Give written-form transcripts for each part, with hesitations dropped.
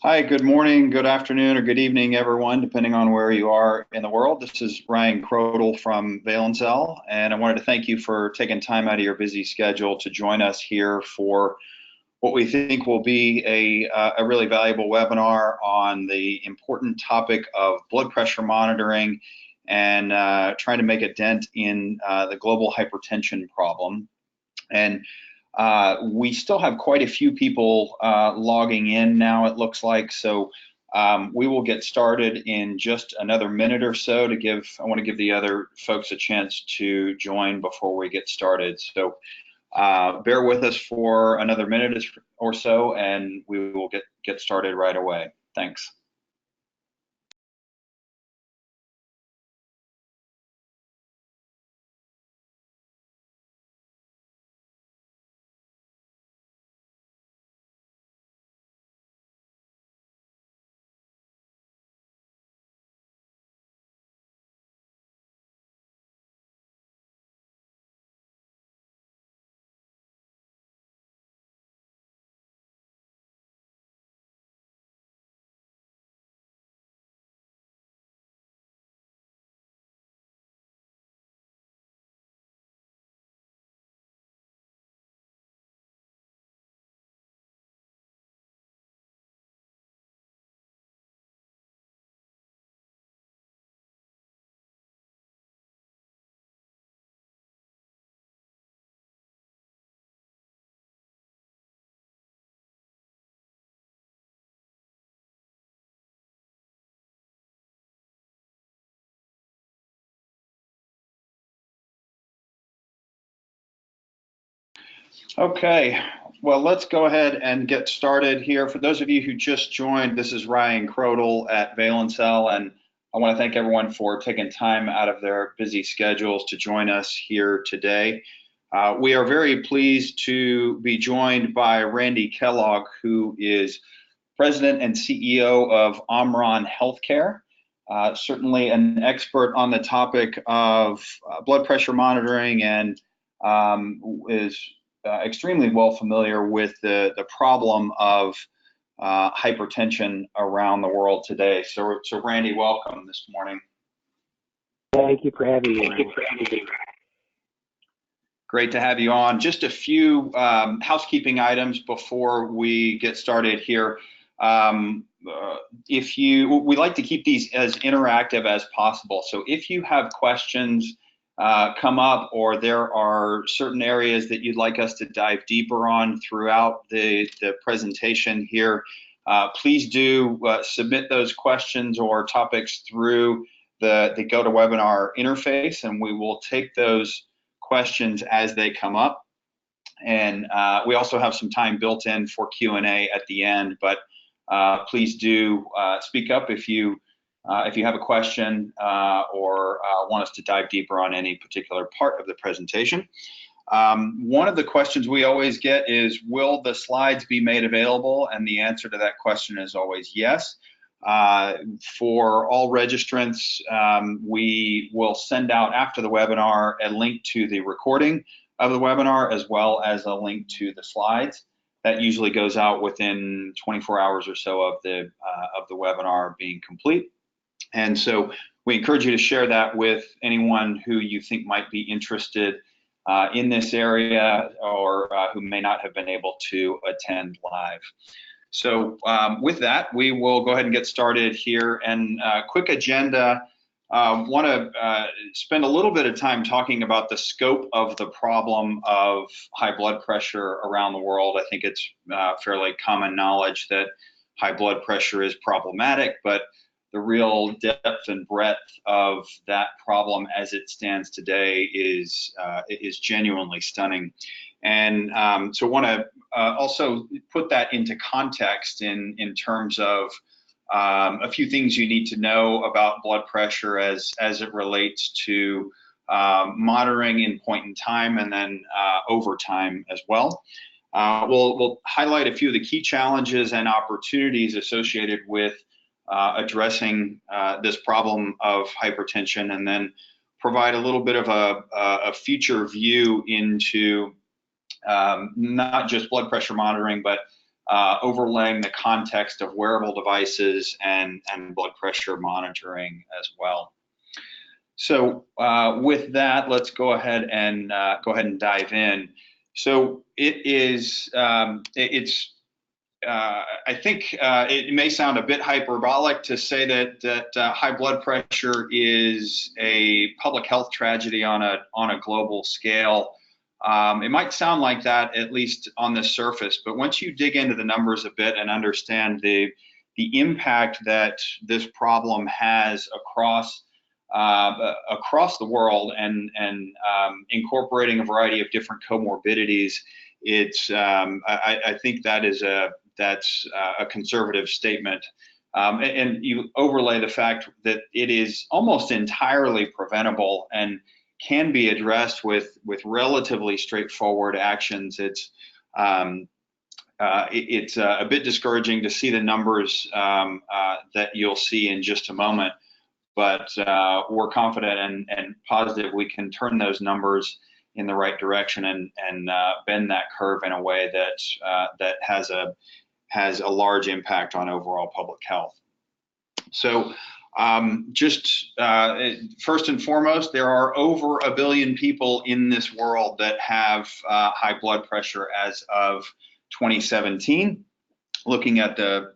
Hi, good morning, good afternoon, or good evening, everyone, depending on where you are in the world. This is Ryan Crodel from Valencell, and I wanted to thank you for taking time out of your busy schedule to join us here for what we think will be a really valuable webinar on the important topic of blood pressure monitoring and trying to make a dent in the global hypertension problem. And we still have quite a few people logging in now, it looks like. So we will get started in just another minute or so I want to give the other folks a chance to join before we get started. So bear with us for another minute or so, and we will get started right away. Thanks. Okay, well, let's go ahead and get started here. For those of you who just joined, this is Ryan Crodel at Valencell, and I want to thank everyone for taking time out of their busy schedules to join us here today. We are very pleased to be joined by Randy Kellogg, who is President and CEO of Omron Healthcare, certainly an expert on the topic of blood pressure monitoring, and is extremely well familiar with the problem of hypertension around the world today. So Randy, welcome this morning. Thank you for having me. Great to have you on. Just a few housekeeping items before we get started here. We like to keep these as interactive as possible. So if you have questions come up, or there are certain areas that you'd like us to dive deeper on throughout the presentation here, please do submit those questions or topics through the GoToWebinar interface, and we will take those questions as they come up. And we also have some time built in for Q&A at the end, but please do speak up if you have a question or want us to dive deeper on any particular part of the presentation. One of the questions we always get is, will the slides be made available? And the answer to that question is always yes. For all registrants, we will send out after the webinar a link to the recording of the webinar, as well as a link to the slides. That usually goes out within 24 hours or so of the webinar being complete. And so we encourage you to share that with anyone who you think might be interested in this area, or who may not have been able to attend live. So with that, we will go ahead and get started here. And quick agenda, want to spend a little bit of time talking about the scope of the problem of high blood pressure around the world. I think it's fairly common knowledge that high blood pressure is problematic, but the real depth and breadth of that problem as it stands today is genuinely stunning. And so I want to also put that into context in terms of a few things you need to know about blood pressure as it relates to monitoring in point in time, and then over time as well. We'll highlight a few of the key challenges and opportunities associated with addressing this problem of hypertension, and then provide a little bit of a future view into not just blood pressure monitoring, but overlaying the context of wearable devices and blood pressure monitoring as well. So with that, let's go ahead and dive in. So it is, I think it may sound a bit hyperbolic to say that high blood pressure is a public health tragedy on a global scale. It might sound like that, at least on the surface, but once you dig into the numbers a bit and understand the impact that this problem has across the world and incorporating a variety of different comorbidities, it's I think that's a conservative statement. And you overlay the fact that it is almost entirely preventable and can be addressed with relatively straightforward actions. It's a bit discouraging to see the numbers that you'll see in just a moment, but we're confident and positive we can turn those numbers in the right direction and bend that curve in a way that has a large impact on overall public health. So first and foremost, there are over 1 billion people in this world that have high blood pressure as of 2017. Looking at the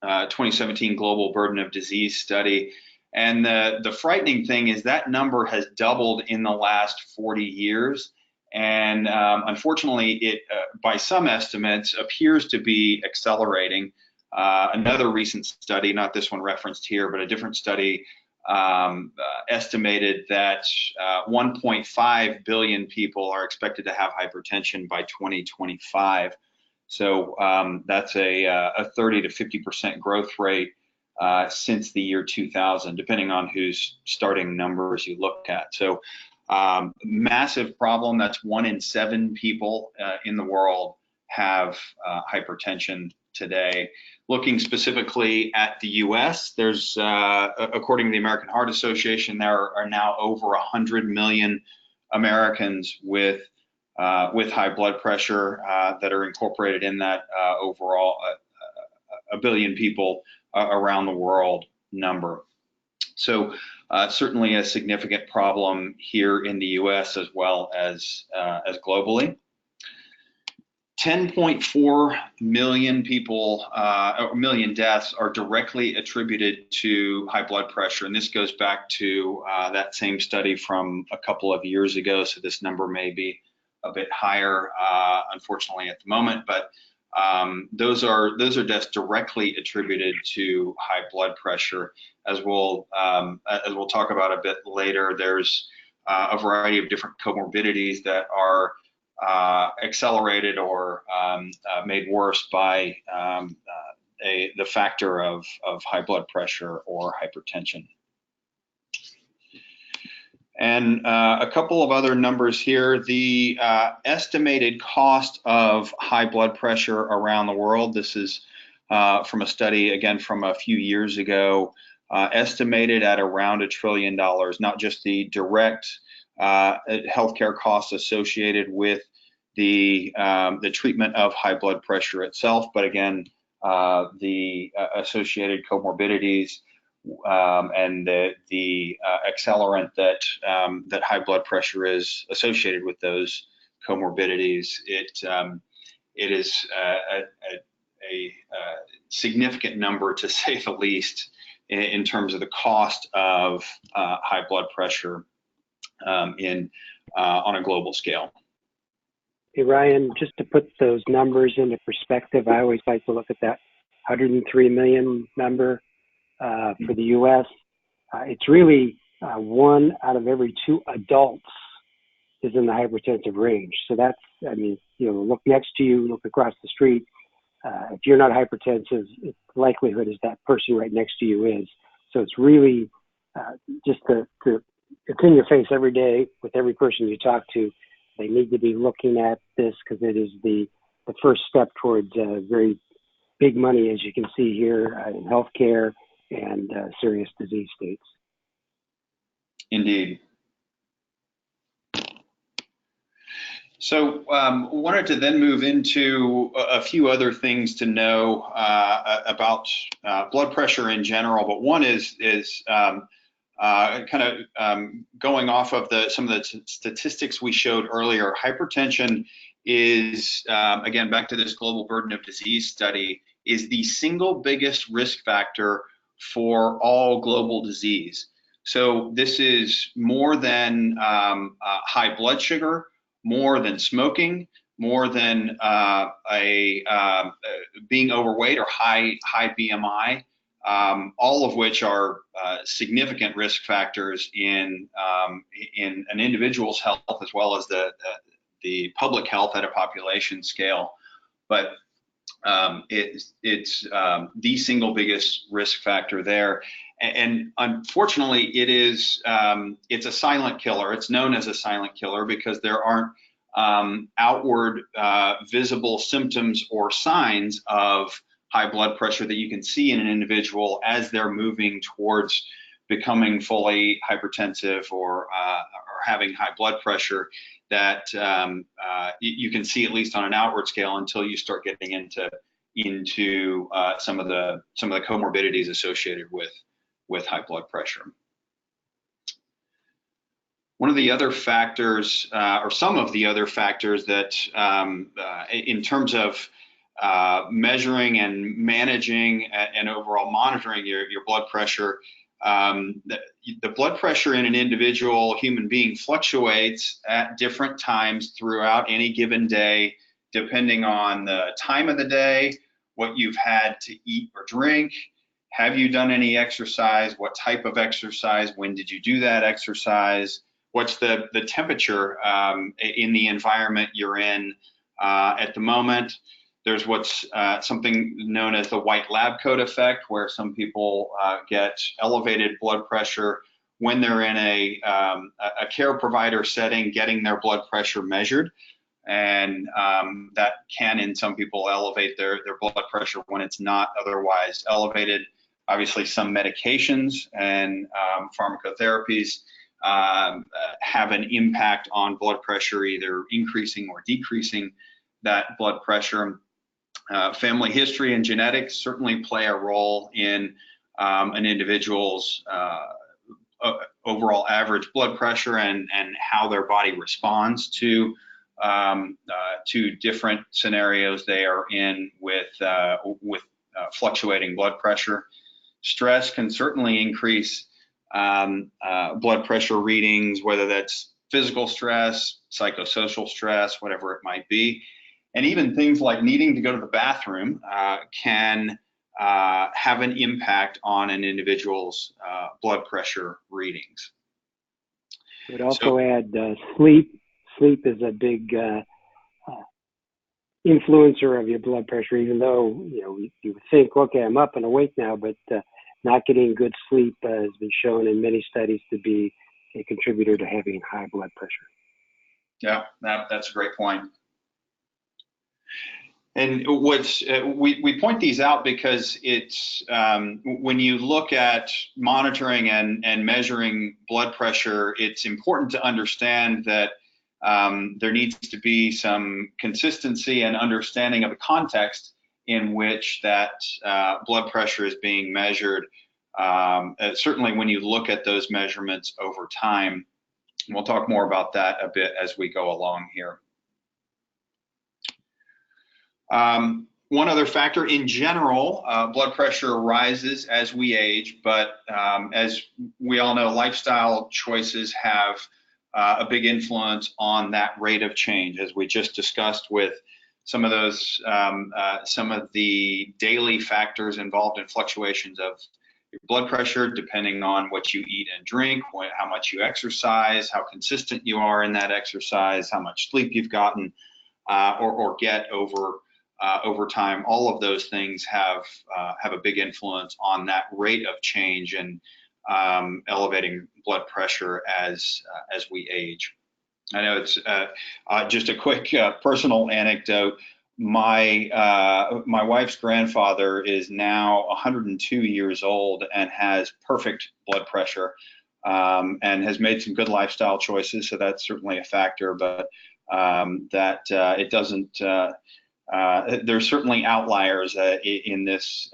2017 Global Burden of Disease study. And the frightening thing is that number has doubled in the last 40 years. And unfortunately, it, by some estimates, appears to be accelerating. Another recent study, not this one referenced here, but a different study, estimated that 1.5 billion people are expected to have hypertension by 2025. So that's a 30 to 50% growth rate since the year 2000, depending on whose starting numbers you look at. So massive problem. That's 1 in 7 people in the world have hypertension today. Looking specifically at the US, there's, according to the American Heart Association, there are now over 100 million Americans with high blood pressure that are incorporated in that overall 1 billion people around the world number. So certainly a significant problem here in the US as well as globally. 10.4 million people, million deaths are directly attributed to high blood pressure. And this goes back to that same study from a couple of years ago. So this number may be a bit higher, unfortunately, at the moment. But those are deaths directly attributed to high blood pressure. As we'll talk about a bit later, there's a variety of different comorbidities that are accelerated or made worse by the factor of high blood pressure or hypertension. And a couple of other numbers here. The estimated cost of high blood pressure around the world, this is from a study, again, from a few years ago, estimated at around $1 trillion, not just the direct healthcare costs associated with the treatment of high blood pressure itself, but again, the associated comorbidities and the accelerant that high blood pressure is associated with those comorbidities. It is a significant number, to say the least, in terms of the cost of high blood pressure on a global scale. Hey, Ryan, just to put those numbers into perspective, I always like to look at that 103 million number for the U.S. It's really 1 out of every 2 adults is in the hypertensive range. So that's, I mean, you know, look next to you, look across the street. If you're not hypertensive, the likelihood is that person right next to you is. So it's really just it's in your face every day with every person you talk to. They need to be looking at this because it is the first step towards very big money, as you can see here, in healthcare and serious disease states. Indeed. So wanted to then move into a few other things to know about blood pressure in general, but one is going off of some of the statistics we showed earlier. Hypertension is, again, back to this global burden of disease study, is the single biggest risk factor for all global disease. So this is more than high blood sugar, more than smoking, more than being overweight or high BMI, all of which are significant risk factors in an individual's health as well as the public health at a population scale. But it's the single biggest risk factor there. And unfortunately, it's a silent killer. It's known as a silent killer because there aren't outward visible symptoms or signs of high blood pressure that you can see in an individual as they're moving towards becoming fully hypertensive or having high blood pressure that you can see, at least on an outward scale, until you start getting into some of the comorbidities associated with high blood pressure. One of the other factors, or some of the other factors that, in terms of measuring and managing and overall monitoring your blood pressure, the blood pressure in an individual human being fluctuates at different times throughout any given day, depending on the time of the day, what you've had to eat or drink, have you done any exercise, what type of exercise, when did you do that exercise, what's the temperature in the environment you're in at the moment. There's what's something known as the white lab coat effect, where some people get elevated blood pressure when they're in a care provider setting getting their blood pressure measured. And that can, in some people, elevate their blood pressure when it's not otherwise elevated. Obviously, some medications and pharmacotherapies have an impact on blood pressure, either increasing or decreasing that blood pressure. Family history and genetics certainly play a role in an individual's overall average blood pressure and how their body responds to different scenarios they are in with fluctuating blood pressure. Stress can certainly increase blood pressure readings, whether that's physical stress, psychosocial stress, whatever it might be. And even things like needing to go to the bathroom can have an impact on an individual's blood pressure readings. I would also add sleep. Sleep is a big influencer of your blood pressure, even though you would think, okay, I'm up and awake now, but not getting good sleep has been shown in many studies to be a contributor to having high blood pressure. Yeah, that's a great point. And we point these out because it's when you look at monitoring and measuring blood pressure, it's important to understand that there needs to be some consistency and understanding of the context in which that blood pressure is being measured. Certainly when you look at those measurements over time. We'll talk more about that a bit as we go along here. One other factor, in general, blood pressure rises as we age, but as we all know, lifestyle choices have a big influence on that rate of change, as we just discussed with some of those, some of the daily factors involved in fluctuations of your blood pressure, depending on what you eat and drink, how much you exercise, how consistent you are in that exercise, how much sleep you've gotten or get over time. All of those things have a big influence on that rate of change and elevating blood pressure as we age. I know it's just a quick personal anecdote. My wife's grandfather is now 102 years old and has perfect blood pressure and has made some good lifestyle choices, so that's certainly a factor. But that it doesn't. There's certainly outliers in this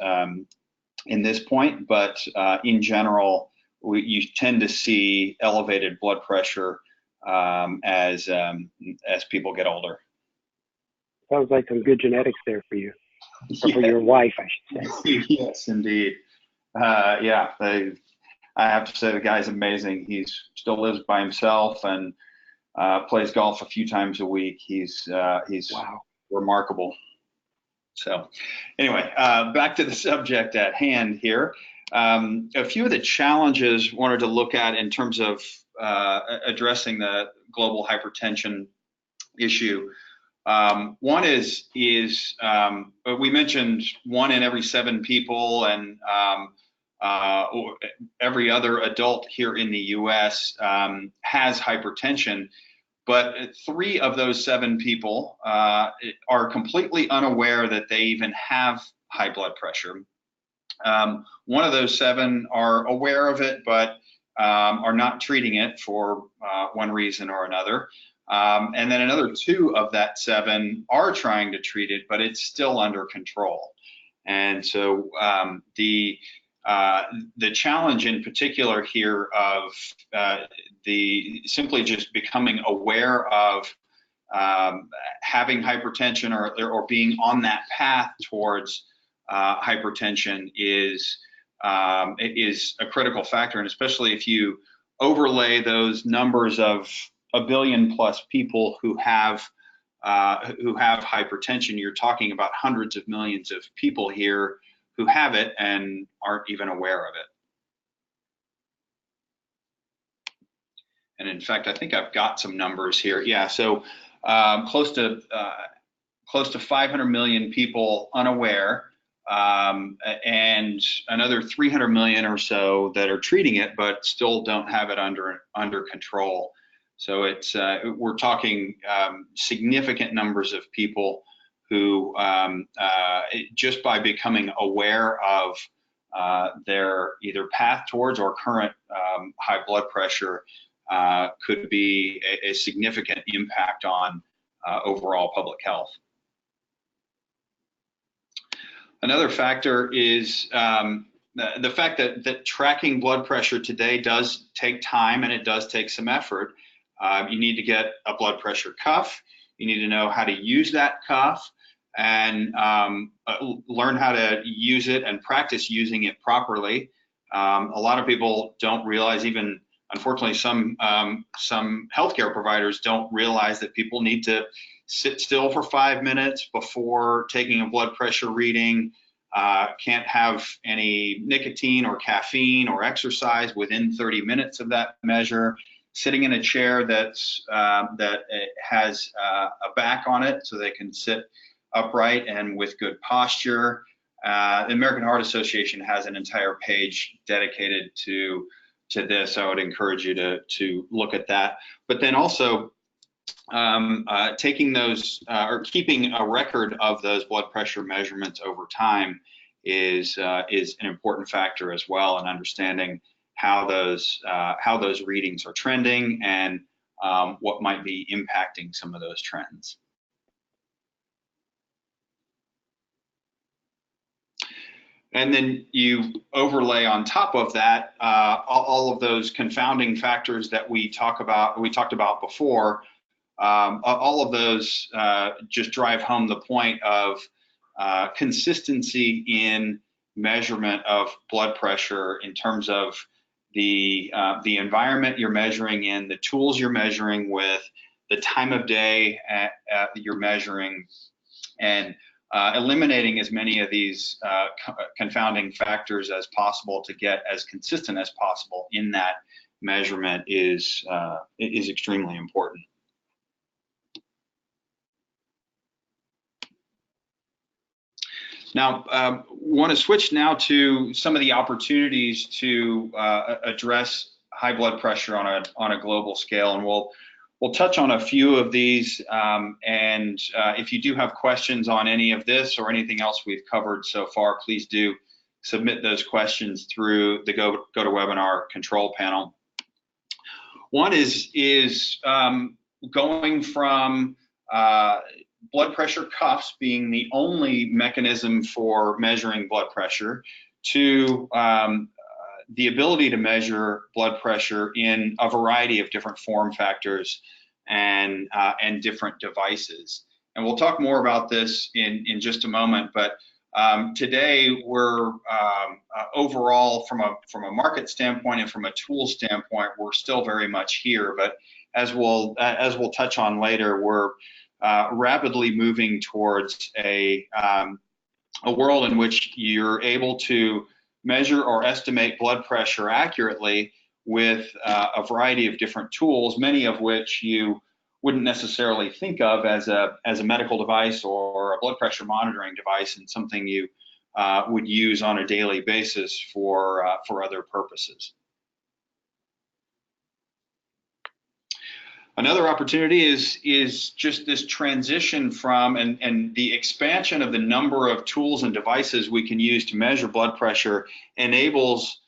point, but in general, you tend to see elevated blood pressure as people get older. Sounds like some good genetics there for you, or for your wife, I should say. Yes, indeed. Yeah, I have to say the guy's amazing. He still lives by himself and plays golf a few times a week. He's Wow. remarkable. So anyway, back to the subject at hand here. A few of the challenges wanted to look at in terms of addressing the global hypertension issue. One is we mentioned 1 in every 7 people and every other adult here in the U.S. Has hypertension, but 3 of those 7 people are completely unaware that they even have high blood pressure. 1 of those 7 are aware of it, but are not treating it for one reason or another. And then another 2 of that 7 are trying to treat it, but it's still under control. And so the challenge in particular here of simply just becoming aware of having hypertension or being on that path towards hypertension is a critical factor, and especially if you overlay those numbers of 1 billion plus people who have hypertension, you're talking about hundreds of millions of people here who have it and aren't even aware of it. And in fact, I think I've got some numbers here. Yeah, so close to 500 million people unaware, and another 300 million or so that are treating it but still don't have it under control. So it's we're talking significant numbers of people who just by becoming aware of their either path towards or current high blood pressure could be a significant impact on overall public health. Another factor is the fact that tracking blood pressure today does take time and it does take some effort. You need to get a blood pressure cuff. You need to know how to use that cuff and learn how to use it and practice using it properly. A lot of people don't realize, even unfortunately some healthcare providers don't realize that people need to sit still for 5 minutes before taking a blood pressure reading, can't have any nicotine or caffeine or exercise within 30 minutes of that measure, sitting in a chair that has a back on it so they can sit upright and with good posture. The American Heart Association has an entire page dedicated to this. I would encourage you to look at that. But then also taking those or keeping a record of those blood pressure measurements over time is an important factor as well, in understanding how those readings are trending and what might be impacting some of those trends. And then you overlay on top of that all of those confounding factors that we talked about before. All of those just drive home the point of consistency in measurement of blood pressure in terms of the environment you're measuring in, the tools you're measuring with, the time of day you're measuring, and eliminating as many of these confounding factors as possible to get as consistent as possible in that measurement is extremely important. Now, want to switch now to some of the opportunities to address high blood pressure on a global scale, and we'll touch on a few of these. And if you do have questions on any of this or anything else we've covered so far, please do submit those questions through the GoToWebinar control panel. One is going from blood pressure cuffs being the only mechanism for measuring blood pressure to the ability to measure blood pressure in a variety of different form factors and different devices. And we'll talk more about this in just a moment, but today we're overall from a market standpoint and from a tool standpoint, we're still very much here. But as we'll touch on later, we're rapidly moving towards a world in which you're able to measure or estimate blood pressure accurately with a variety of different tools, many of which you wouldn't necessarily think of as a medical device or a blood pressure monitoring device, and something you would use on a daily basis for other purposes. Another opportunity is just this transition from and the expansion of the number of tools and devices we can use to measure blood pressure enables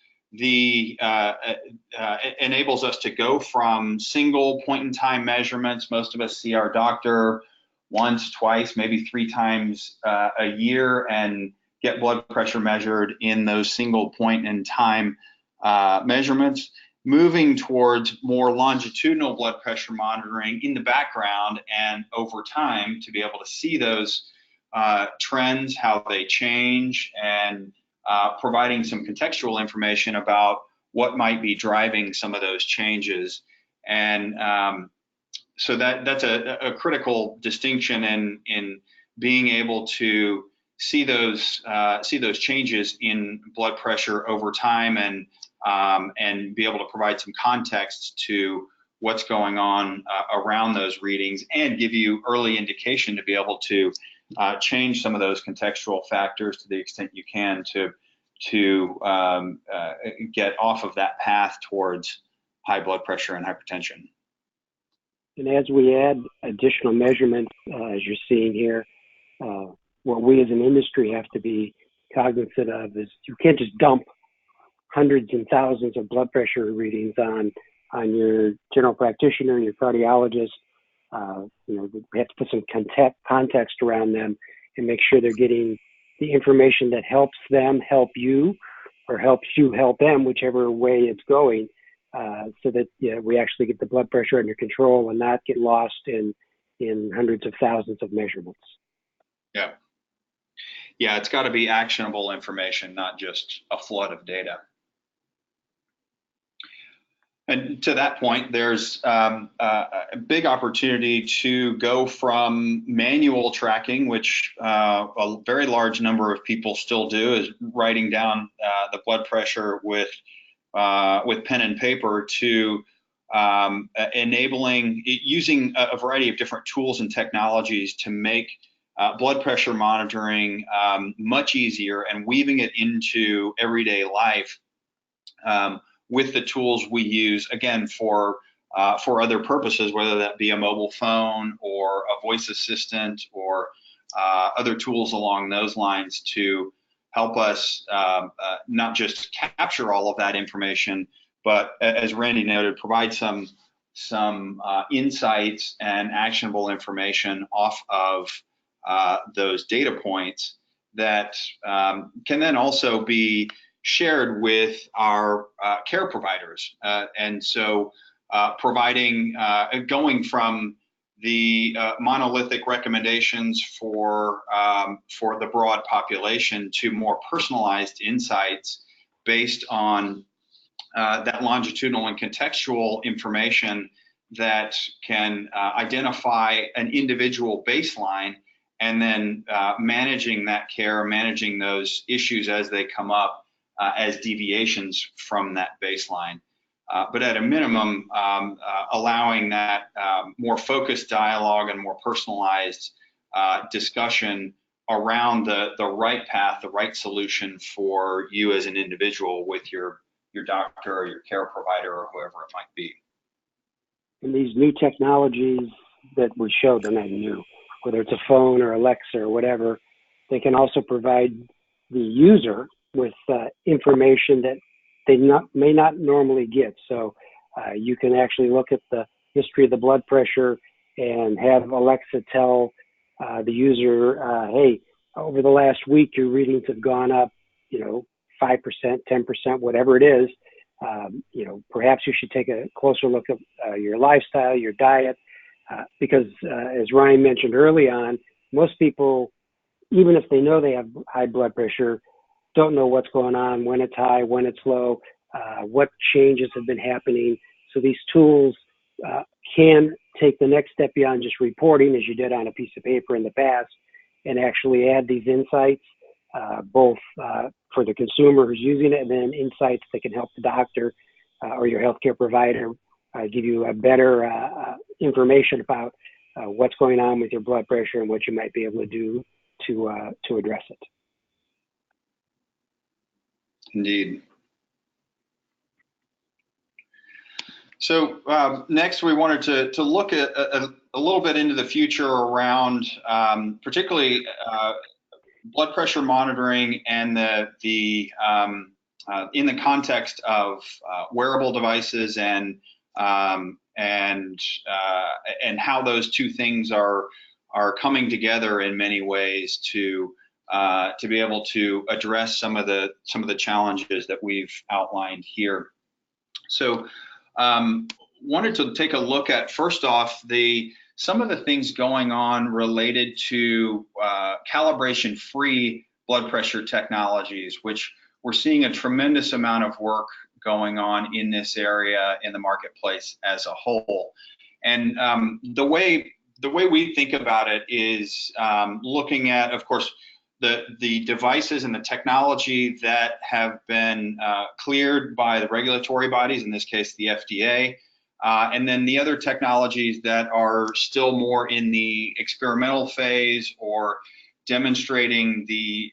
us to go from single point in time measurements. Most of us see our doctor once, twice, maybe 3 times a year and get blood pressure measured in those single point in time measurements, moving towards more longitudinal blood pressure monitoring in the background and over time to be able to see those trends, how they change, and providing some contextual information about what might be driving some of those changes. And so that's a critical distinction in being able to see those changes in blood pressure over time and be able to provide some context to what's going on around those readings and give you early indication to be able to change some of those contextual factors to the extent you can to get off of that path towards high blood pressure and hypertension. And as we add additional measurements, as you're seeing here, what we as an industry have to be cognizant of is you can't just dump hundreds and thousands of blood pressure readings on your general practitioner, your cardiologist. We have to put some context around them and make sure they're getting the information that helps them help you, or helps you help them, whichever way it's going, so that we actually get the blood pressure under control and not get lost in hundreds of thousands of measurements. Yeah, it's got to be actionable information, not just a flood of data. And to that point, there's a big opportunity to go from manual tracking, which a very large number of people still do, is writing down the blood pressure with pen and paper, to enabling using a variety of different tools and technologies to make blood pressure monitoring much easier and weaving it into everyday life. With the tools we use, again, for other purposes, whether that be a mobile phone or a voice assistant or other tools along those lines, to help us not just capture all of that information, but as Randy noted, provide some insights and actionable information off of those data points that can then also be shared with our care providers. And so providing, going from the monolithic recommendations for the broad population to more personalized insights based on that longitudinal and contextual information that can identify an individual baseline, and then managing that care, managing those issues as they come up, as deviations from that baseline. But at a minimum, allowing that more focused dialogue and more personalized discussion around the right path, the right solution for you as an individual with your doctor or your care provider or whoever it might be. And these new technologies that we show, they're not new, whether it's a phone or Alexa or whatever, they can also provide the user with information that they may not normally get. So you can actually look at the history of the blood pressure and have Alexa tell the user, hey, over the last week, your readings have gone up, 5%, 10%, whatever it is. Perhaps you should take a closer look at your lifestyle, your diet, because as Ryan mentioned early on, most people, even if they know they have high blood pressure, don't know what's going on, when it's high, when it's low, what changes have been happening. So these tools can take the next step beyond just reporting, as you did on a piece of paper in the past, and actually add these insights, both for the consumer who's using it, and then insights that can help the doctor or your healthcare provider give you a better information about what's going on with your blood pressure and what you might be able to do to address it. Indeed. So next, we wanted to look at a little bit into the future around particularly blood pressure monitoring and the in the context of wearable devices and how those two things are coming together in many ways to be able to address some of the challenges that we've outlined here. So wanted to take a look at, first off, some of the things going on related to calibration-free blood pressure technologies, which we're seeing a tremendous amount of work going on in this area in the marketplace as a whole. And the way we think about it is looking at, of course, the devices and the technology that have been cleared by the regulatory bodies, in this case the FDA, and then the other technologies that are still more in the experimental phase or demonstrating the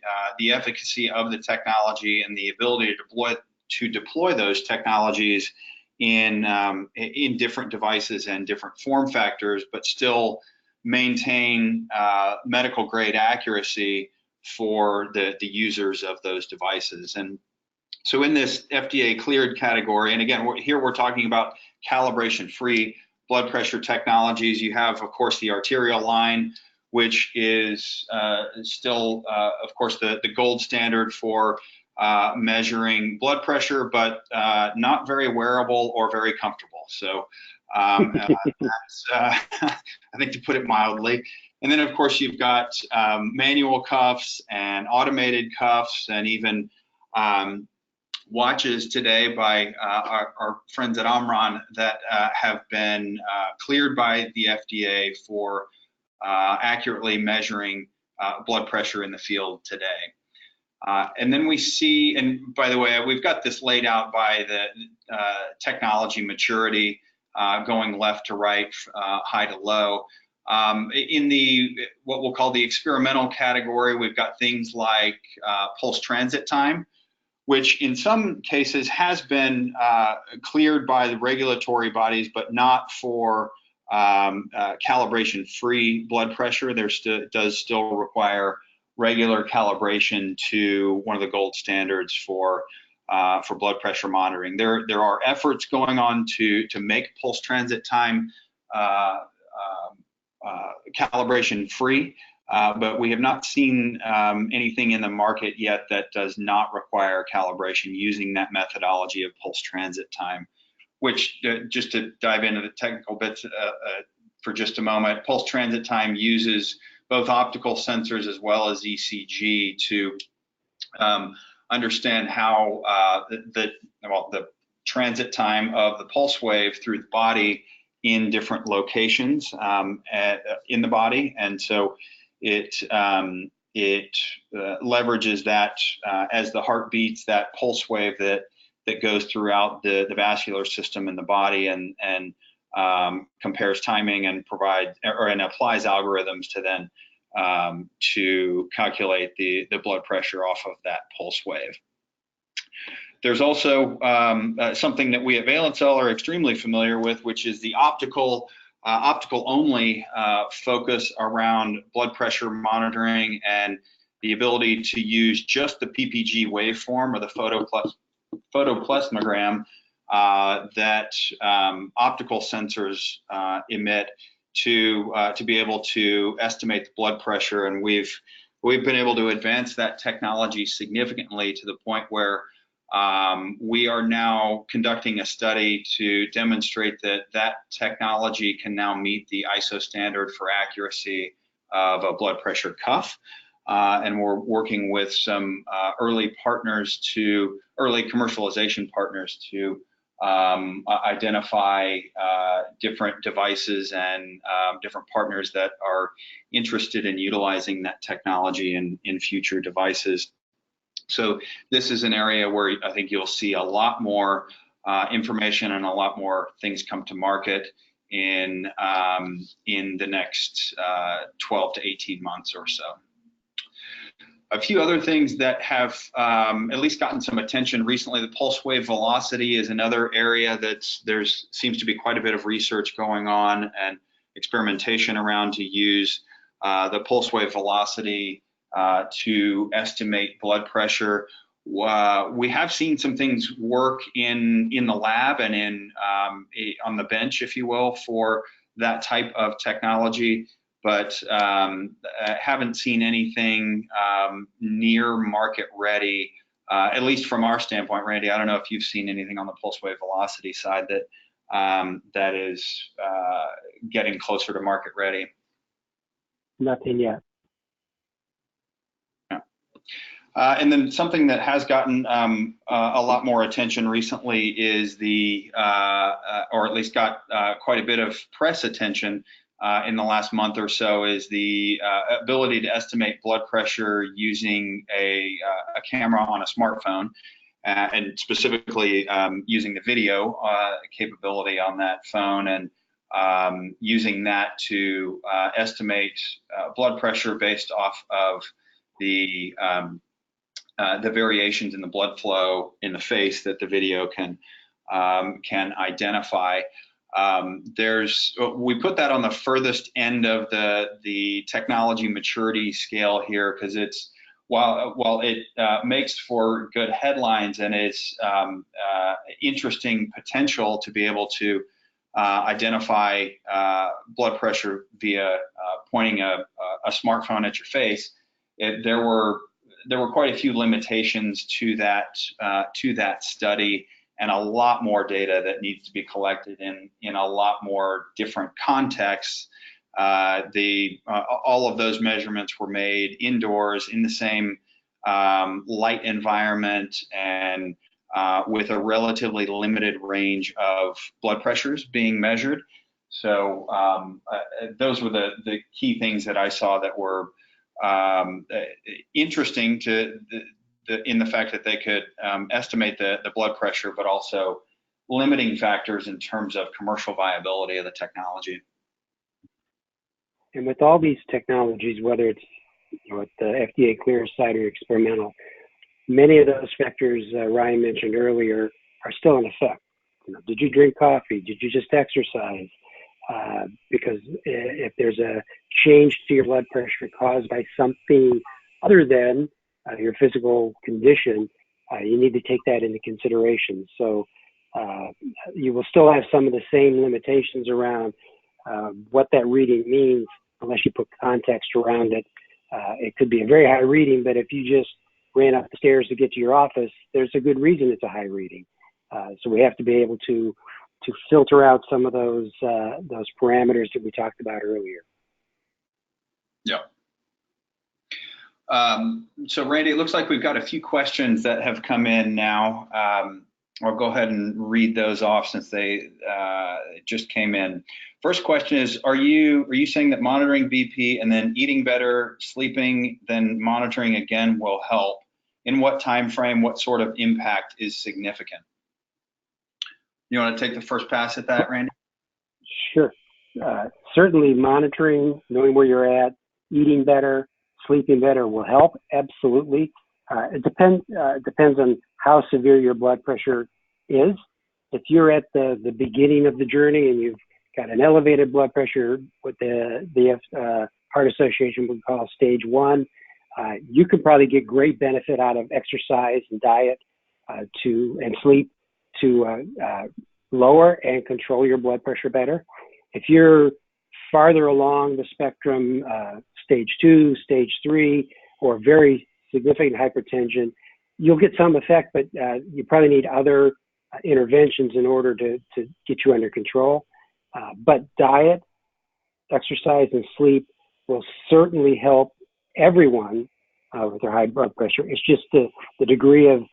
efficacy of the technology and the ability to deploy those technologies in different devices and different form factors, but still maintain medical grade accuracy for the users of those devices. And so in this FDA cleared category, and again, here we're talking about calibration-free blood pressure technologies. You have, of course, the arterial line, which is still, of course, the gold standard for measuring blood pressure, but not very wearable or very comfortable. So that's, I think, to put it mildly. And then, of course, you've got manual cuffs and automated cuffs, and even watches today by our friends at Omron that have been cleared by the FDA for accurately measuring blood pressure in the field today. And then we see, and by the way, we've got this laid out by the technology maturity going left to right, high to low. In what we'll call the experimental category, we've got things like pulse transit time, which in some cases has been cleared by the regulatory bodies, but not for calibration-free blood pressure. There does still require regular calibration to one of the gold standards for blood pressure monitoring. There are efforts going on to make pulse transit time calibration-free, but we have not seen anything in the market yet that does not require calibration using that methodology of pulse transit time, which, just to dive into the technical bits for just a moment, pulse transit time uses both optical sensors as well as ECG to understand how the transit time of the pulse wave through the body in different locations in the body. And so it leverages that as the heart beats, that pulse wave that goes throughout the vascular system in the body, and compares timing and applies algorithms to then to calculate the blood pressure off of that pulse wave. There's also something that we at Valencell are extremely familiar with, which is the optical only focus around blood pressure monitoring and the ability to use just the PPG waveform or the photoplasmogram that optical sensors emit to be able to estimate the blood pressure, and we've been able to advance that technology significantly to the point where we are now conducting a study to demonstrate that technology can now meet the ISO standard for accuracy of a blood pressure cuff. And we're working with some early commercialization partners to identify different devices and different partners that are interested in utilizing that technology in future devices. So this is an area where I think you'll see a lot more information and a lot more things come to market in the next 12 to 18 months or so. A few other things that have at least gotten some attention recently. The pulse wave velocity is another area that seems to be quite a bit of research going on and experimentation around to use the pulse wave velocity to estimate blood pressure. We have seen some things work in the lab and on the bench, if you will, for that type of technology, but haven't seen anything near market ready, at least from our standpoint. Randy, I don't know if you've seen anything on the pulse wave velocity side that is getting closer to market ready. Nothing yet. And then something that has gotten a lot more attention recently is or at least got quite a bit of press attention in the last month or so, is the ability to estimate blood pressure using a camera on a smartphone, and specifically using the video capability on that phone, and using that to estimate blood pressure based off of the variations in the blood flow in the face that the video can identify. We put that on the furthest end of the technology maturity scale here, because while it makes for good headlines and it's interesting potential to be able to identify blood pressure via pointing a smartphone at your face, there were quite a few limitations to that study, and a lot more data that needs to be collected in a lot more different contexts. All of those measurements were made indoors in the same light environment, and with a relatively limited range of blood pressures being measured. So those were the key things that I saw that were interesting in the fact that they could estimate the blood pressure, but also limiting factors in terms of commercial viability of the technology. And with all these technologies, whether it's at the FDA clearance side or experimental, many of those factors Ryan mentioned earlier are still in effect. Did you drink coffee? Did you just exercise? Because if there's a change to your blood pressure caused by something other than your physical condition, you need to take that into consideration. So you will still have some of the same limitations around what that reading means, unless you put context around it. It could be a very high reading, but if you just ran up the stairs to get to your office, there's a good reason it's a high reading. So we have to be able to filter out some of those parameters that we talked about earlier. Yeah. So Randy, it looks like we've got a few questions that have come in now. I'll go ahead and read those off since they just came in. First question is, are you saying that monitoring BP and then eating better, sleeping, then monitoring again will help? In what time frame? What sort of impact is significant? You want to take the first pass at that, Randy? Sure. Certainly monitoring, knowing where you're at, eating better, sleeping better will help, absolutely. It depends on how severe your blood pressure is. If you're at the beginning of the journey and you've got an elevated blood pressure, what the Heart Association would call stage 1, you could probably get great benefit out of exercise and diet and sleep to lower and control your blood pressure better. If you're farther along the spectrum, stage 2, stage 3, or very significant hypertension, you'll get some effect, but you probably need other interventions in order to get you under control. But diet, exercise, and sleep will certainly help everyone with their high blood pressure. It's just the degree of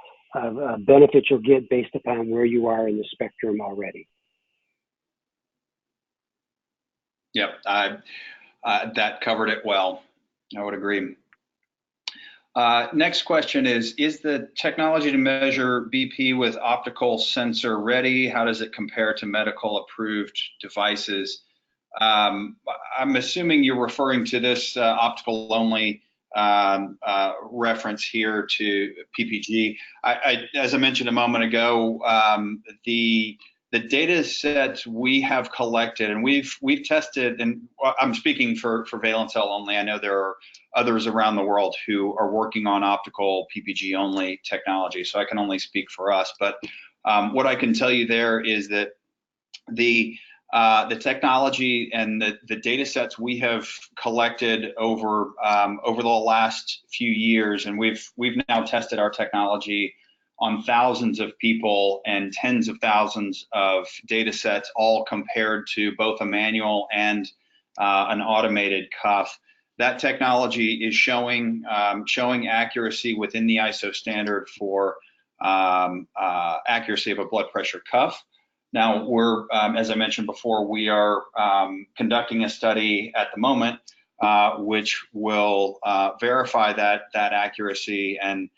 benefit you'll get based upon where you are in the spectrum already. Yep, that covered it well. I would agree. Next question is the technology to measure BP with optical sensor ready? How does it compare to medical approved devices? I'm assuming you're referring to this optical only reference here to PPG. As I mentioned a moment ago, the data sets we have collected, and we've tested, and I'm speaking for Valencell only. I know there are others around the world who are working on optical PPG only technology, so I can only speak for us. But what I can tell you there is that the technology and the data sets we have collected over the last few years, and we've now tested our technology on thousands of people and tens of thousands of data sets, all compared to both a manual and an automated cuff. That technology is showing accuracy within the ISO standard for accuracy of a blood pressure cuff. Now we're, as I mentioned before, we are conducting a study at the moment which will verify that accuracy, and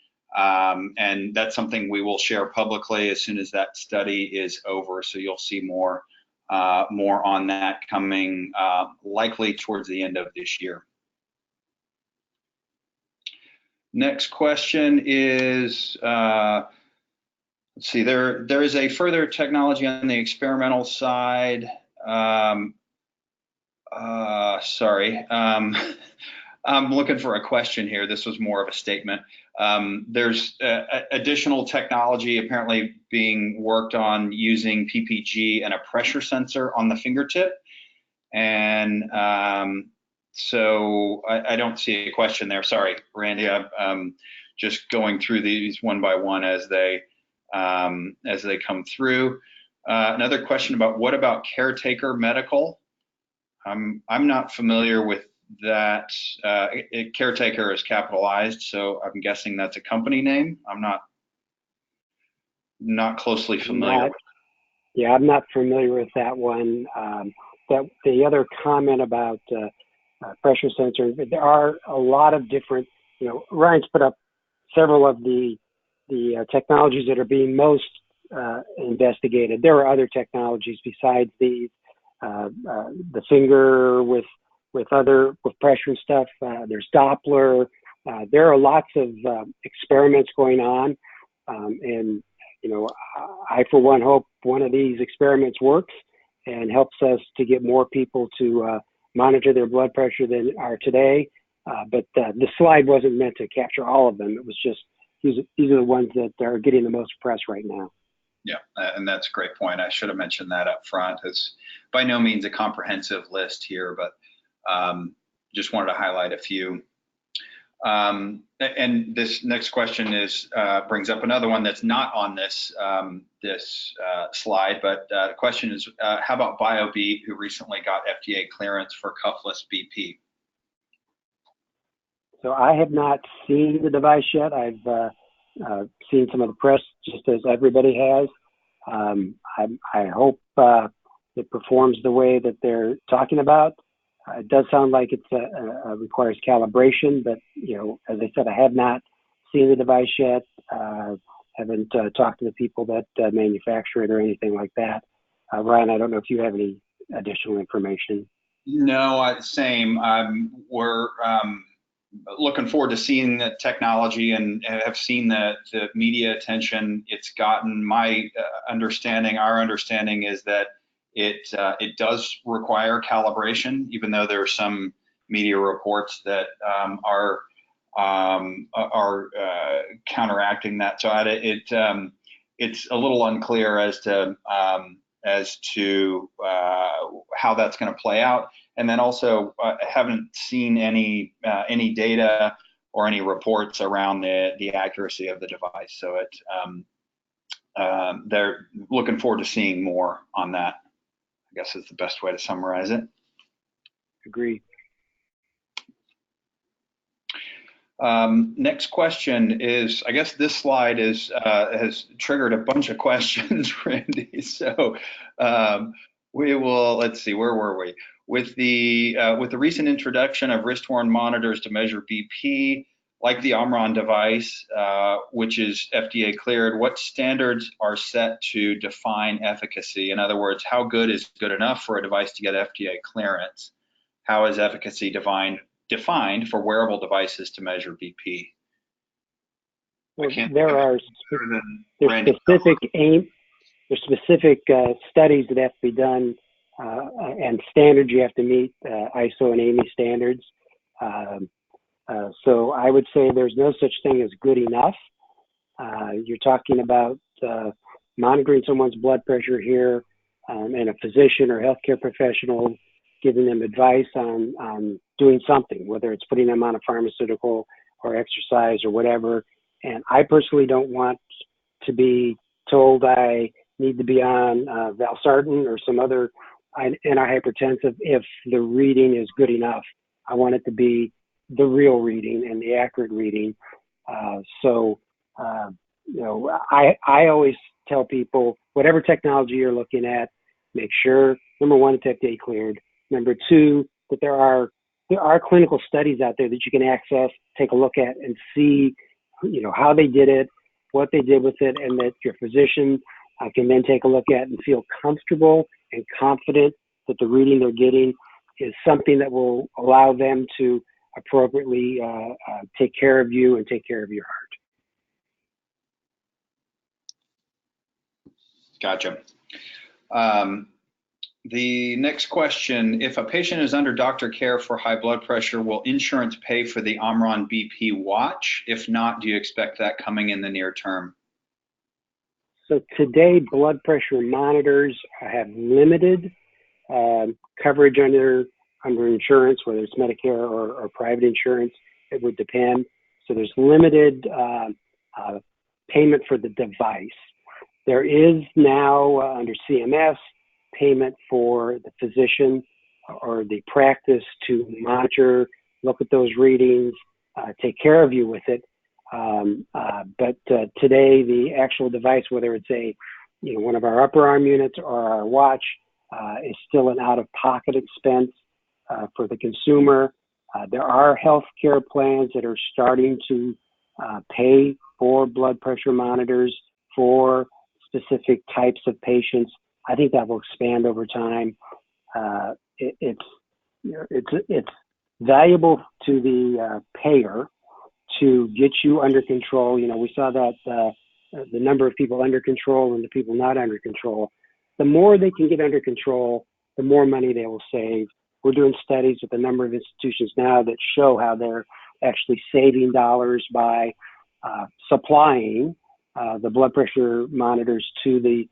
that's something we will share publicly as soon as that study is over. So you'll see more on that coming likely towards the end of this year. Next question is, let's see, there is a further technology on the experimental side. Sorry, I'm looking for a question here. This was more of a statement. There's additional technology apparently being worked on using PPG and a pressure sensor on the fingertip. And so I don't see a question there. Sorry, Randy. I'm just going through these one by one as they come through. Another question about what about Caretaker Medical? I'm not familiar with that. Caretaker is capitalized, so I'm guessing that's a company name. I'm not closely familiar. Yeah, I'm not familiar with that one. The other comment about pressure sensor, there are a lot of different, Ryan's put up several of the technologies that are being most investigated. There are other technologies besides these, the finger with pressure and stuff. There's Doppler. There are lots of experiments going on, and I for one hope one of these experiments works and helps us to get more people to monitor their blood pressure than are today. But the slide wasn't meant to capture all of them. It was just these are the ones that are getting the most press right now. Yeah, and that's a great point. I should have mentioned that up front. It's by no means a comprehensive list here, but just wanted to highlight a few. And this next question brings up another one that's not on this slide, but the question is, how about BioBeat, who recently got FDA clearance for cuffless BP? So I have not seen the device yet. I've seen some of the press, just as everybody has. I hope it performs the way that they're talking about. It does sound like it requires calibration, but as I said, I have not seen the device yet. Haven't talked to the people that manufacture it or anything like that. Ryan, I don't know if you have any additional information. No, same. We're looking forward to seeing the technology and have seen the media attention it's gotten. My our understanding is that it does require calibration, even though there are some media reports that are counteracting that. So it's a little unclear as to how that's going to play out. And then also haven't seen any data or any reports around the accuracy of the device. So they're looking forward to seeing more on that, I guess is the best way to summarize it. Agreed. Next question is, I guess this slide has triggered a bunch of questions, Randy. So we will, let's see, where were we? With the recent introduction of wrist-worn monitors to measure BP, like the Omron device, which is FDA cleared, what standards are set to define efficacy? In other words, how good is good enough for a device to get FDA clearance? How is efficacy defined for wearable devices to measure BP? Well, there are specific studies that have to be done and standards you have to meet, ISO and AAMI standards. So I would say there's no such thing as good enough. You're talking about monitoring someone's blood pressure here, and a physician or healthcare professional giving them advice on doing something, whether it's putting them on a pharmaceutical or exercise or whatever. And I personally don't want to be told I need to be on valsartan or some other antihypertensive if the reading is good enough. I want it to be the real reading and the accurate reading. You know, I always tell people, whatever technology you're looking at, make sure, number one, it's FDA cleared. Number two, that there are clinical studies out there that you can access, take a look at, and see, you know, how they did it, what they did with it, and that your physician can then take a look at and feel comfortable and confident that the reading they're getting is something that will allow them to appropriately take care of you and take care of your heart. Gotcha. The next question, if a patient is under doctor care for high blood pressure, will insurance pay for the Omron BP watch? If not, do you expect that coming in the near term? So today, blood pressure monitors have limited coverage under insurance, whether it's Medicare or private insurance. It would depend. So there's limited payment for the device. There is now under CMS payment for the physician or the practice to monitor, look at those readings, take care of you with it. But today, the actual device, whether it's one of our upper arm units or our watch, is still an out-of-pocket expense for the consumer. There are healthcare plans that are starting to pay for blood pressure monitors for specific types of patients. I think that will expand over time. It's valuable to the payer to get you under control. You know, we saw that the number of people under control and the people not under control. The more they can get under control, the more money they will save. We're doing studies with a number of institutions now that show how they're actually saving dollars by supplying the blood pressure monitors to the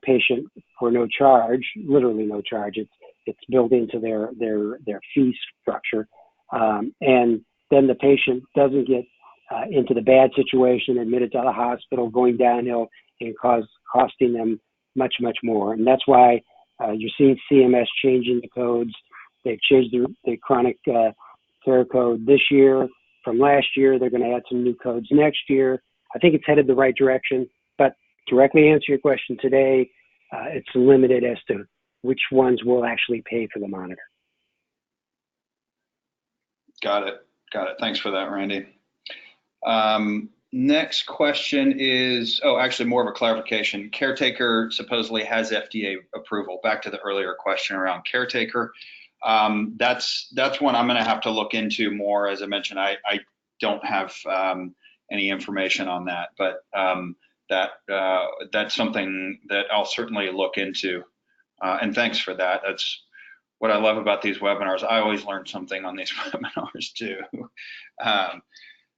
patient for no charge, literally no charge. It's built into their fee structure, and then the patient doesn't get into the bad situation, admitted to the hospital, going downhill, and costing them much more. And that's why you're seeing CMS changing the codes. They've changed the chronic care code this year from last year. They're going to add some new codes next year. I think it's headed the right direction, but directly answer your question today, it's limited as to which ones will actually pay for the monitor. Got it. Thanks for that, Randy. Next question is, actually more of a clarification. Caretaker supposedly has FDA approval. Back to the earlier question around caretaker. That's one I'm going to have to look into more. As I mentioned, I don't have any information on that, but that's something that I'll certainly look into. And thanks for that. That's what I love about these webinars. I always learn something on these webinars too.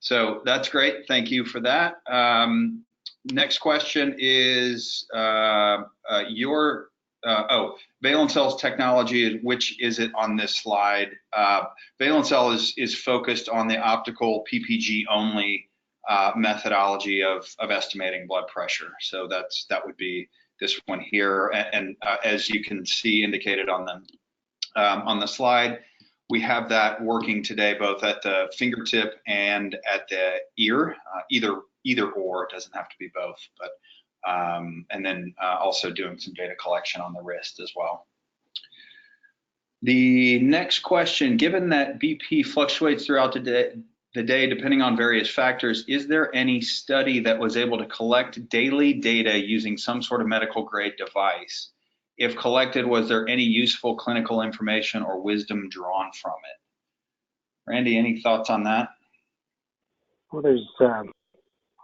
So that's great. Thank you for that. Next question is Valencell's technology, which is it on this slide? Valencell is focused on the optical PPG only methodology of estimating blood pressure. So that would be this one here. And as you can see indicated on the slide, we have that working today both at the fingertip and at the ear, either or, it doesn't have to be both, but and then also doing some data collection on the wrist as well. The next question, given that BP fluctuates throughout the day depending on various factors, is there any study that was able to collect daily data using some sort of medical grade device? If collected, was there any useful clinical information or wisdom drawn from it? Randy, any thoughts on that? Well, there's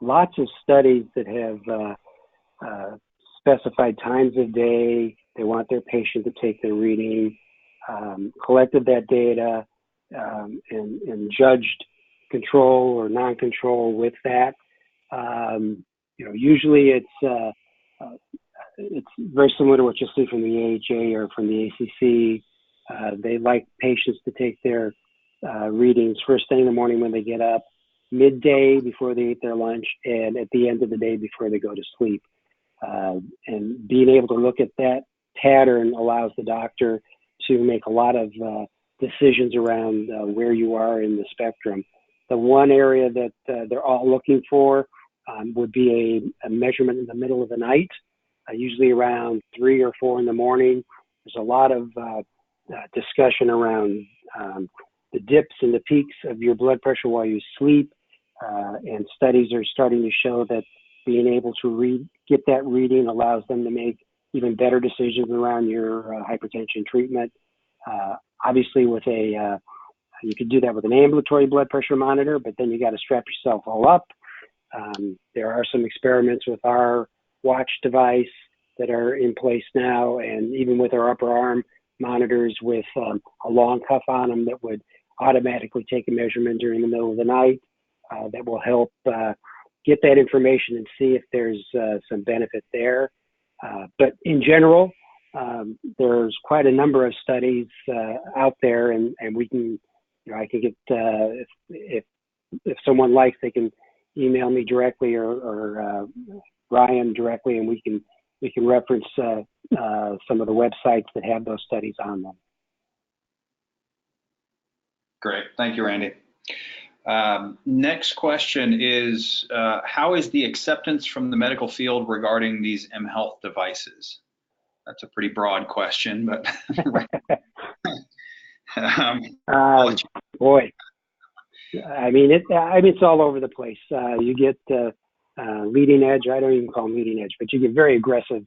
lots of studies that have specified times of day. They want their patient to take their reading, collected that data, and judged control or non-control with that. Usually it's very similar to what you'll see from the AHA or from the ACC. They like patients to take their readings first thing in the morning when they get up, midday before they eat their lunch, and at the end of the day before they go to sleep. And being able to look at that pattern allows the doctor to make a lot of decisions around where you are in the spectrum. The one area that they're all looking for would be a measurement in the middle of the night, usually around 3 or 4 in the morning. There's a lot of discussion around the dips and the peaks of your blood pressure while you sleep, and studies are starting to show that being able to get that reading allows them to make even better decisions around your hypertension treatment. Obviously, you could do that with an ambulatory blood pressure monitor, but then you got to strap yourself all up. There are some experiments with our watch device that are in place now, and even with our upper arm monitors with a long cuff on them that would automatically take a measurement during the middle of the night. That will help get that information and see if there's some benefit there. But in general, there's quite a number of studies out there, and we can, I can get, if someone likes, they can email me directly or Ryan directly, and we can reference some of the websites that have those studies on them. Great, thank you, Randy. Next question is, how is the acceptance from the medical field regarding these mHealth devices? That's a pretty broad question, but boy, I mean, it's all over the place. You get leading edge. I don't even call them leading edge, but you get very aggressive,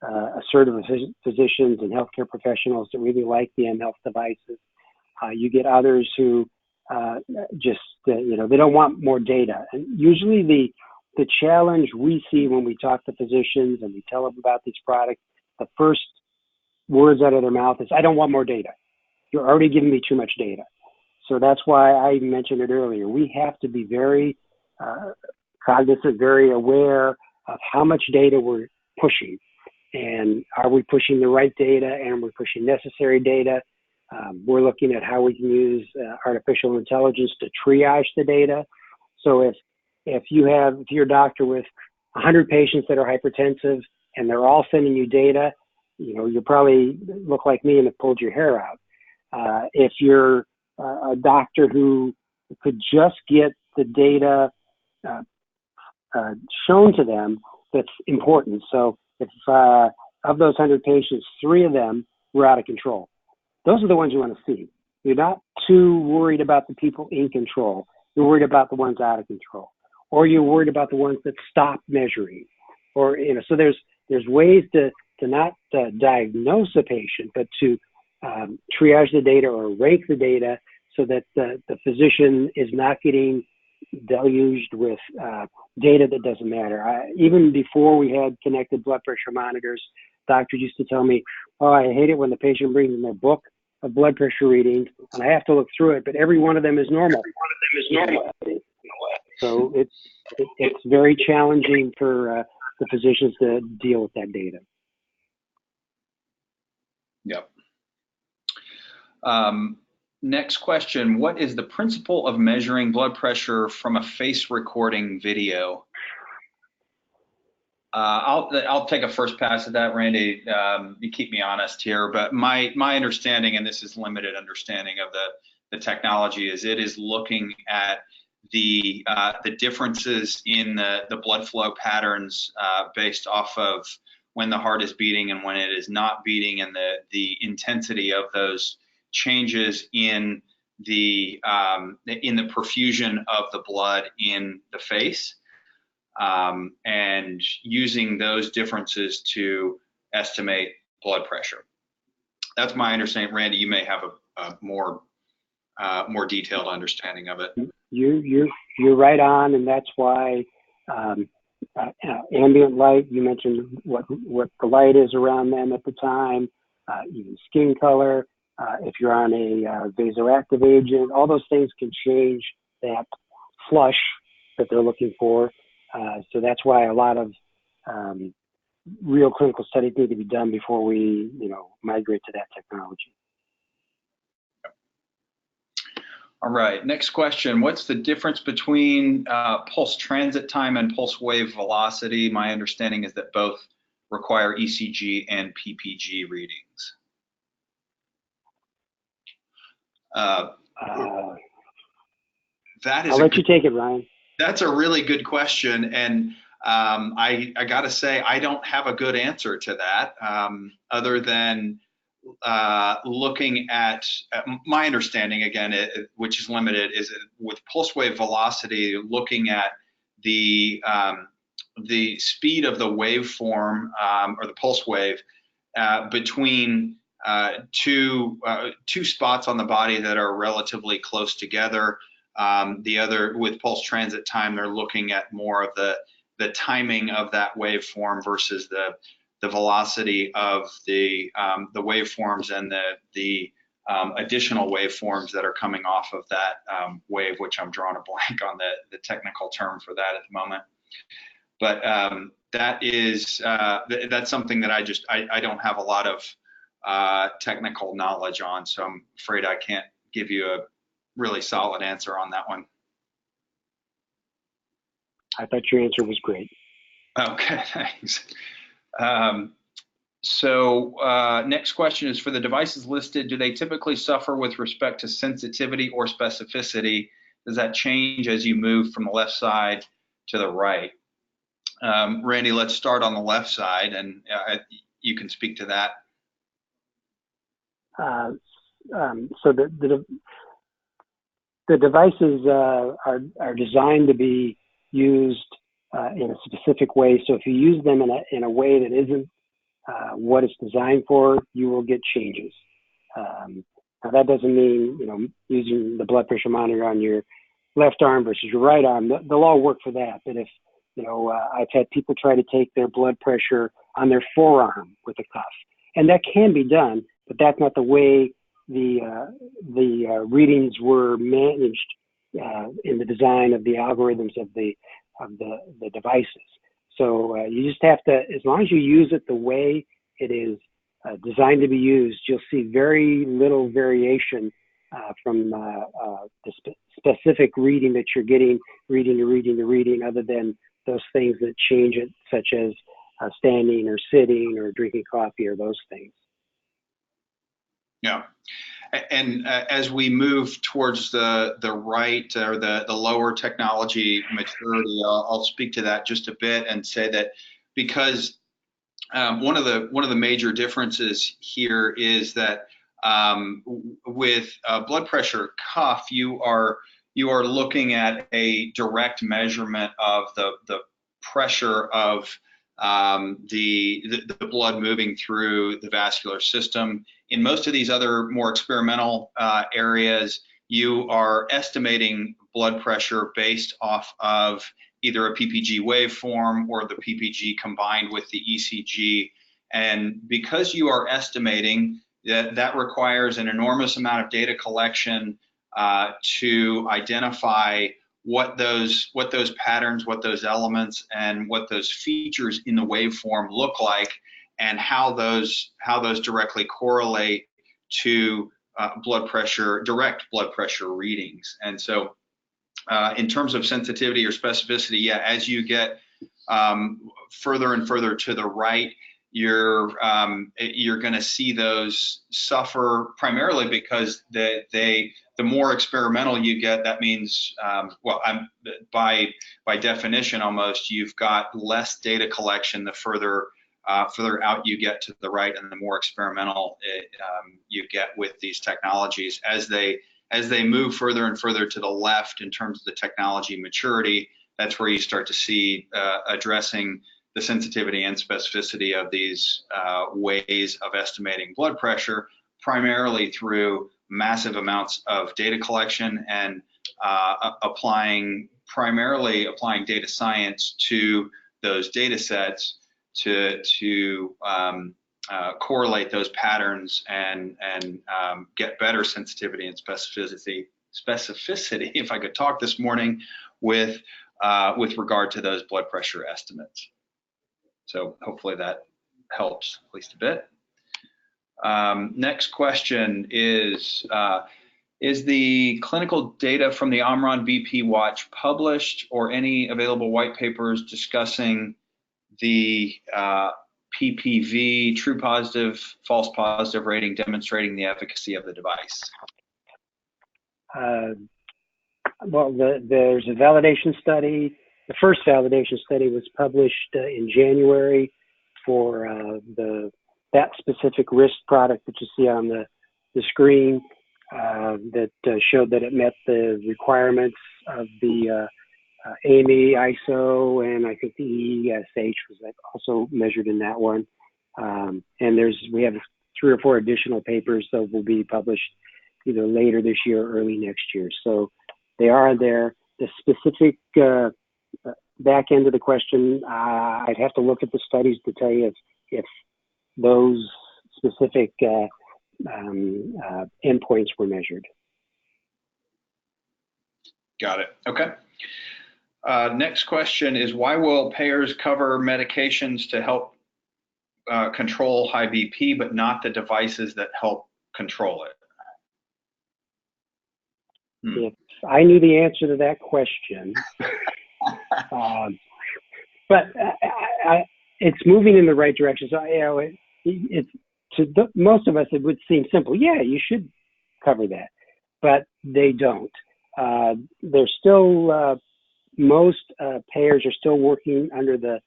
assertive physicians and healthcare professionals that really like the mHealth devices. You get others who they don't want more data. And usually the challenge we see when we talk to physicians and we tell them about these products, the first words out of their mouth is, I don't want more data. You're already giving me too much data. So that's why I mentioned it earlier. We have to be very cognizant, very aware of how much data we're pushing. And are we pushing the right data, and we're pushing necessary data? We're looking at how we can use artificial intelligence to triage the data. So if you're a doctor with 100 patients that are hypertensive and they're all sending you data, you probably look like me and have pulled your hair out. If you're a doctor who could just get the data shown to them, that's important. So if of those 100 patients, 3 of them were out of control, those are the ones you want to see. You're not too worried about the people in control. You're worried about the ones out of control, or you're worried about the ones that stop measuring, or so there's ways to not diagnose a patient, but to triage the data or rank the data so that the physician is not getting deluged with data that doesn't matter. Even before we had connected blood pressure monitors, doctors used to tell me, oh, I hate it when the patient brings in their book of blood pressure readings and I have to look through it, but every one of them is normal. So it's very challenging for the physicians to deal with that data. Yep. Next question, what is the principle of measuring blood pressure from a face recording video? I'll take a first pass at that, Randy. You keep me honest here, but my understanding, and this is limited understanding of the technology, is it is looking at the differences in the blood flow patterns based off of when the heart is beating and when it is not beating, and the intensity of those changes in the perfusion of the blood in the face. And using those differences to estimate blood pressure. That's my understanding. Randy, you may have a more detailed understanding of it. You're right on, and that's why ambient light. You mentioned what the light is around them at the time, even skin color. If you're on a vasoactive agent, all those things can change that flush that they're looking for. So that's why a lot of real clinical studies need to be done before we, migrate to that technology. All right, next question. What's the difference between pulse transit time and pulse wave velocity? My understanding is that both require ECG and PPG readings. I'll let you take it, Ryan. That's a really good question, and I got to say I don't have a good answer to that, other than looking at my understanding again, which is limited, is with pulse wave velocity, looking at the speed of the waveform or the pulse wave between two spots on the body that are relatively close together. The other, with pulse transit time, they're looking at more of the timing of that waveform versus the velocity of the waveforms and the additional waveforms that are coming off of that wave, which I'm drawing a blank on the technical term for that at the moment. But that's something that I don't have a lot of technical knowledge on, so I'm afraid I can't give you a really solid answer on that one. I thought your answer was great. Okay, thanks. Next question is, for the devices listed, do they typically suffer with respect to sensitivity or specificity? Does that change as you move from the left side to the right? Randy, let's start on the left side, and you can speak to that. So the devices are designed to be used in a specific way. So if you use them in a way that isn't what it's designed for, you will get changes. Now that doesn't mean using the blood pressure monitor on your left arm versus your right arm. They'll all work for that. But if I've had people try to take their blood pressure on their forearm with a cuff, and that can be done, but that's not the way the readings were managed in the design of the algorithms of the devices. So you just have to, as long as you use it the way it is designed to be used, you'll see very little variation from the specific reading that you're getting, reading to reading to reading, other than those things that change it, such as standing or sitting or drinking coffee or those things. Yeah, and as we move towards the right or the lower technology maturity, I'll speak to that just a bit and say that because one of the major differences here is that with blood pressure cuff, you are looking at a direct measurement of the pressure of the blood moving through the vascular system. In most of these other more experimental areas, you are estimating blood pressure based off of either a PPG waveform or the PPG combined with the ECG. And because you are estimating, that requires an enormous amount of data collection to identify what those patterns, what those elements, and what those features in the waveform look like, and how those directly correlate to direct blood pressure readings. And so in terms of sensitivity or specificity, yeah, as you get further and further to the right, you're going to see those suffer, primarily because the more experimental you get. That means, by definition, almost, you've got less data collection the further out you get to the right, and the more experimental you get with these technologies. As they move further and further to the left in terms of the technology maturity, that's where you start to see addressing the sensitivity and specificity of these ways of estimating blood pressure, primarily through massive amounts of data collection and primarily applying data science to those data sets to correlate those patterns and get better sensitivity and specificity, if I could talk this morning, with regard to those blood pressure estimates. So hopefully that helps at least a bit. Next question is the clinical data from the Omron BP watch published, or any available white papers discussing the PPV, true positive, false positive rating, demonstrating the efficacy of the device? Well, there's a validation study. The first validation study was published in January for that specific wrist product that you see on the screen, that showed that it met the requirements of the AME, ISO, and I think the ESH was also measured in that one. And we have 3 or 4 additional papers that will be published either later this year or early next year. So they are there. The specific back end of the question, I'd have to look at the studies to tell you if those specific endpoints were measured. Got it. Okay. Next question is, why will payers cover medications to help control high BP, but not the devices that help control it? If I knew the answer to that question, but it's moving in the right direction. So, most of us, it would seem simple. Yeah, you should cover that, but they don't. There's still most payers are still working under the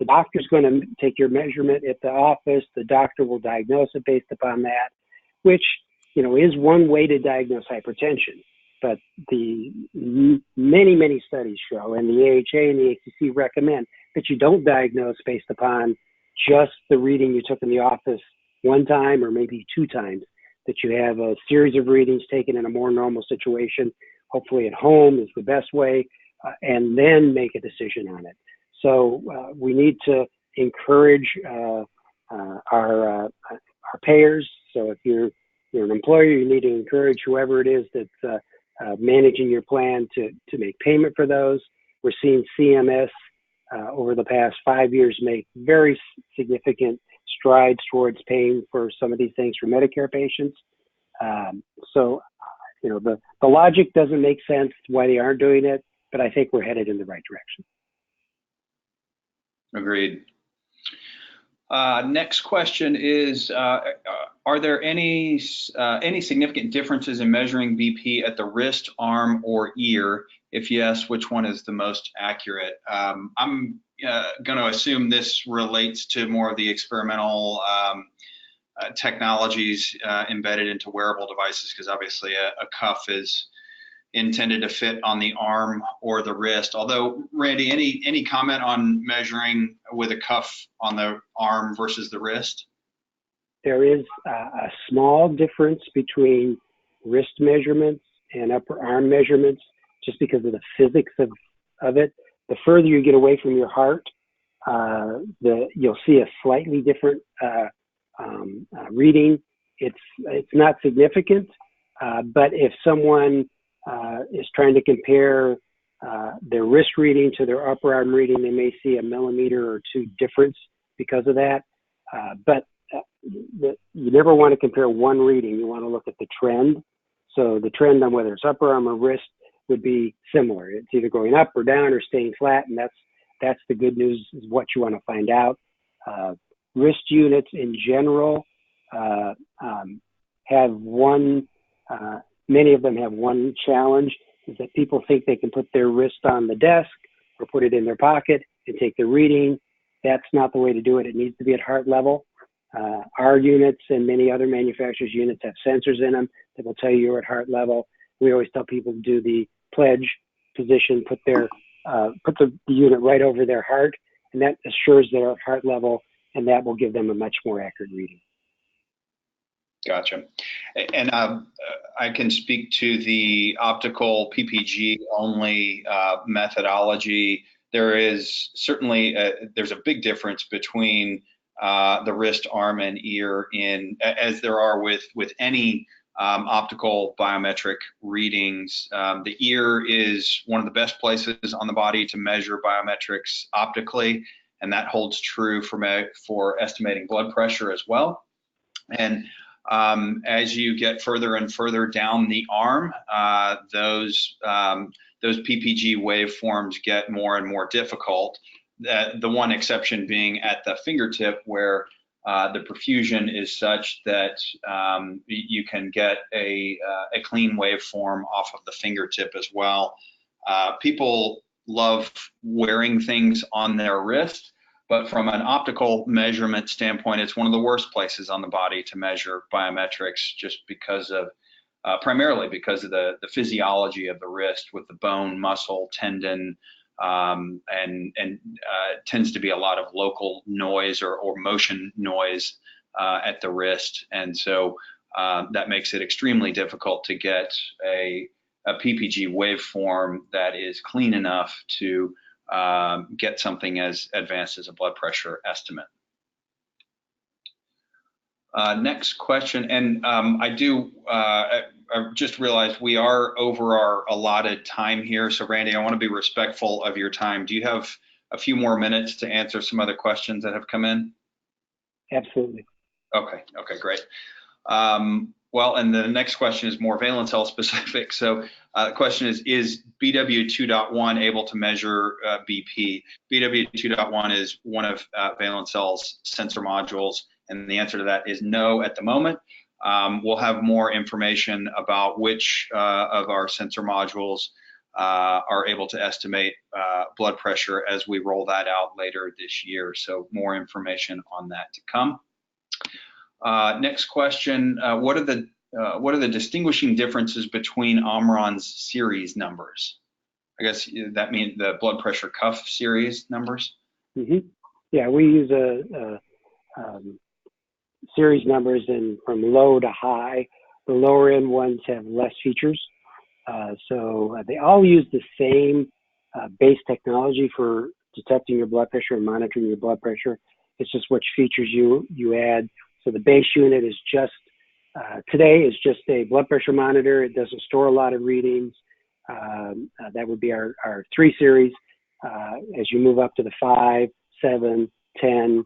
doctor's going to take your measurement at the office. The doctor will diagnose it based upon that, which is one way to diagnose hypertension. But the many studies show, and the AHA and the ACC recommend, that you don't diagnose based upon just the reading you took in the office one time or maybe 2 times, that you have a series of readings taken in a more normal situation, hopefully at home is the best way, and then make a decision on it. So we need to encourage our payers. So if you're an employer, you need to encourage whoever it is that's managing your plan to make payment for those. We're seeing CMS over the past 5 years make very significant strides towards paying for some of these things for Medicare patients. So the logic doesn't make sense why they aren't doing it, but I think we're headed in the right direction. Agreed. Next question is, are there any significant differences in measuring BP at the wrist, arm, or ear? If yes, which one is the most accurate? I'm going to assume this relates to more of the experimental technologies embedded into wearable devices, because obviously a cuff is intended to fit on the arm or the wrist. Although, Randy, any comment on measuring with a cuff on the arm versus the wrist? There is a small difference between wrist measurements and upper arm measurements, just because of the physics of it. The further you get away from your heart, you'll see a slightly different reading. It's not significant, but if someone is trying to compare their wrist reading to their upper arm reading. They may see a millimeter or two difference because of that. But you never want to compare one reading. You want to look at the trend. So the trend on whether it's upper arm or wrist would be similar. It's either going up or down or staying flat, and that's the good news, is what you want to find out. Wrist units in general have one, many of them have one challenge, is that people think they can put their wrist on the desk or put it in their pocket and take the reading. That's not the way to do it. It needs to be at heart level. Our units and many other manufacturers' units have sensors in them that will tell you you're at heart level. We always tell people to do the pledge position, put the unit right over their heart, and that assures they're at heart level, and that will give them a much more accurate reading. Gotcha. And I can speak to the optical PPG only methodology. There is certainly there's a big difference between the wrist, arm, and ear, as there are with any optical biometric readings. The ear is one of the best places on the body to measure biometrics optically, and that holds true for estimating blood pressure as well. And as you get further and further down the arm, those PPG waveforms get more and more difficult. The one exception being at the fingertip, where the perfusion is such that you can get a clean waveform off of the fingertip as well. People love wearing things on their wrist, but from an optical measurement standpoint, it's one of the worst places on the body to measure biometrics, just because of primarily because of the physiology of the wrist, with the bone, muscle, tendon, and tends to be a lot of local noise or motion noise at the wrist, and so that makes it extremely difficult to get a PPG waveform that is clean enough to get something as advanced as a blood pressure estimate. Next question, and I just realized we are over our allotted time here. So Randy, I want to be respectful of your time. Do you have a few more minutes to answer some other questions that have come in? Absolutely. Okay, great. Well, and the next question is more Valencell specific. So the question is BW 2.1 able to measure BP? BW 2.1 is one of Valencell's sensor modules, and the answer to that is no at the moment. We'll have more information about which of our sensor modules are able to estimate blood pressure as we roll that out later this year. So more information on that to come. Next question: what are the distinguishing differences between Omron's series numbers? I guess that means the blood pressure cuff series numbers. Mm-hmm. Yeah, we use series numbers from low to high. The lower end ones have less features. So they all use the same base technology for detecting your blood pressure and monitoring your blood pressure. It's just which features you add. So the base unit is just, today is just a blood pressure monitor. It doesn't store a lot of readings. That would be our 3 series. As you move up to the 5, 7, 10,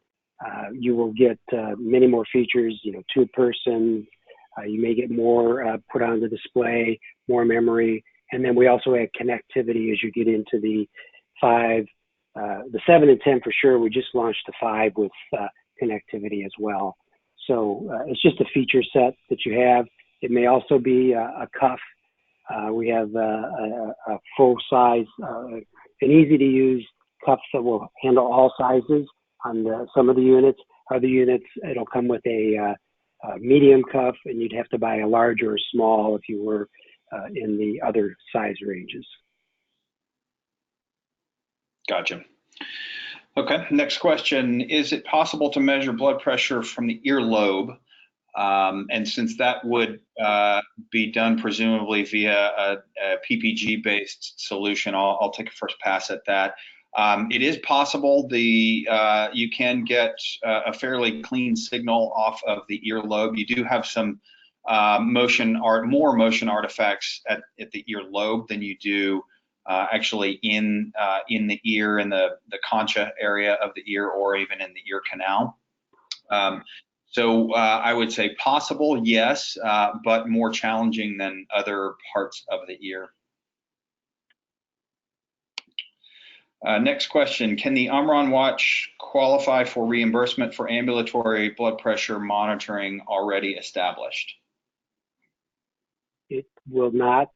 you will get many more features, 2-person. You may get more put on the display, more memory. And then we also add connectivity as you get into the 5, the 7 and 10 for sure. We just launched the 5 with connectivity as well. So it's just a feature set that you have. It may also be a cuff. We have a full size, an easy to use cuff that will handle all sizes on some of the units. Other units, it'll come with a medium cuff, and you'd have to buy a large or a small if you were in the other size ranges. Gotcha. Okay, next question. Is it possible to measure blood pressure from the earlobe? And since that would be done presumably via a PPG-based solution, I'll take a first pass at that. It is possible. You can get a fairly clean signal off of the earlobe. You do have some more motion artifacts at the ear lobe than you do actually in the ear, in the concha area of the ear, or even in the ear canal. So I would say possible, yes, but more challenging than other parts of the ear. Next question, can the Omron watch qualify for reimbursement for ambulatory blood pressure monitoring already established? It will not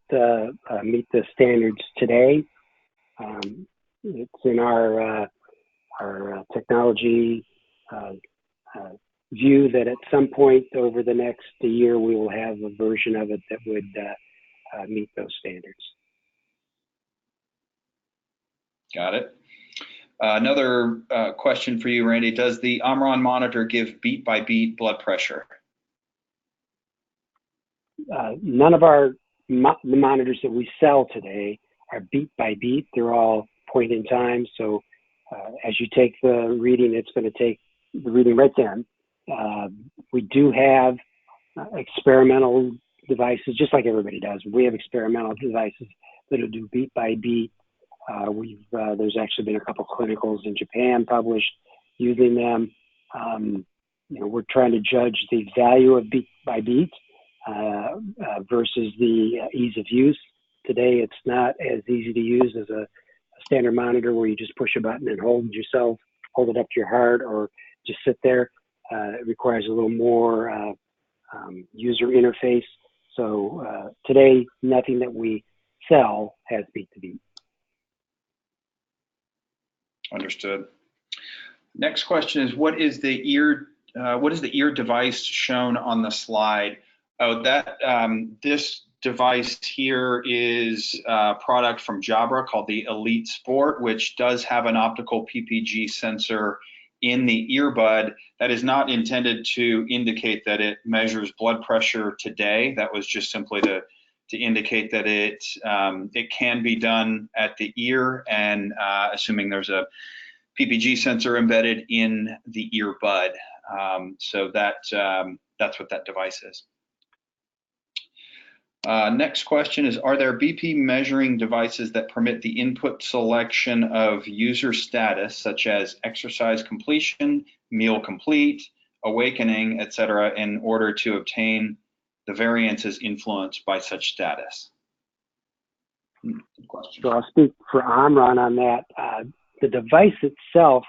meet the standards today. It's in our technology view that at some point over the next year we will have a version of it that would meet those standards. Got it. Another question for you, Randy. Does the Omron monitor give beat by beat blood pressure? None of the monitors that we sell today are beat by beat. They're all point in time. So as you take the reading, it's going to take the reading right then. We do have experimental devices, just like everybody does. We have experimental devices that'll do beat by beat. There's actually been a couple clinicals in Japan published using them. We're trying to judge the value of beat by beat versus the ease of use. Today, it's not as easy to use as a standard monitor where you just push a button and hold it up to your heart, or just sit there. It requires a little more user interface. So today, nothing that we sell has beat to beat. Understood. Next question is, what is the ear device shown on the slide? Oh, this device here is a product from Jabra called the Elite Sport, which does have an optical PPG sensor in the earbud. That is not intended to indicate that it measures blood pressure today. That was just simply to indicate that it can be done at the ear, and assuming there's a PPG sensor embedded in the earbud. So that's what that device is. Next question is, are there BP measuring devices that permit the input selection of user status, such as exercise completion, meal complete, awakening, etc., in order to obtain the variances influenced by such status? Good question. So I'll speak for Omron on that. The device itself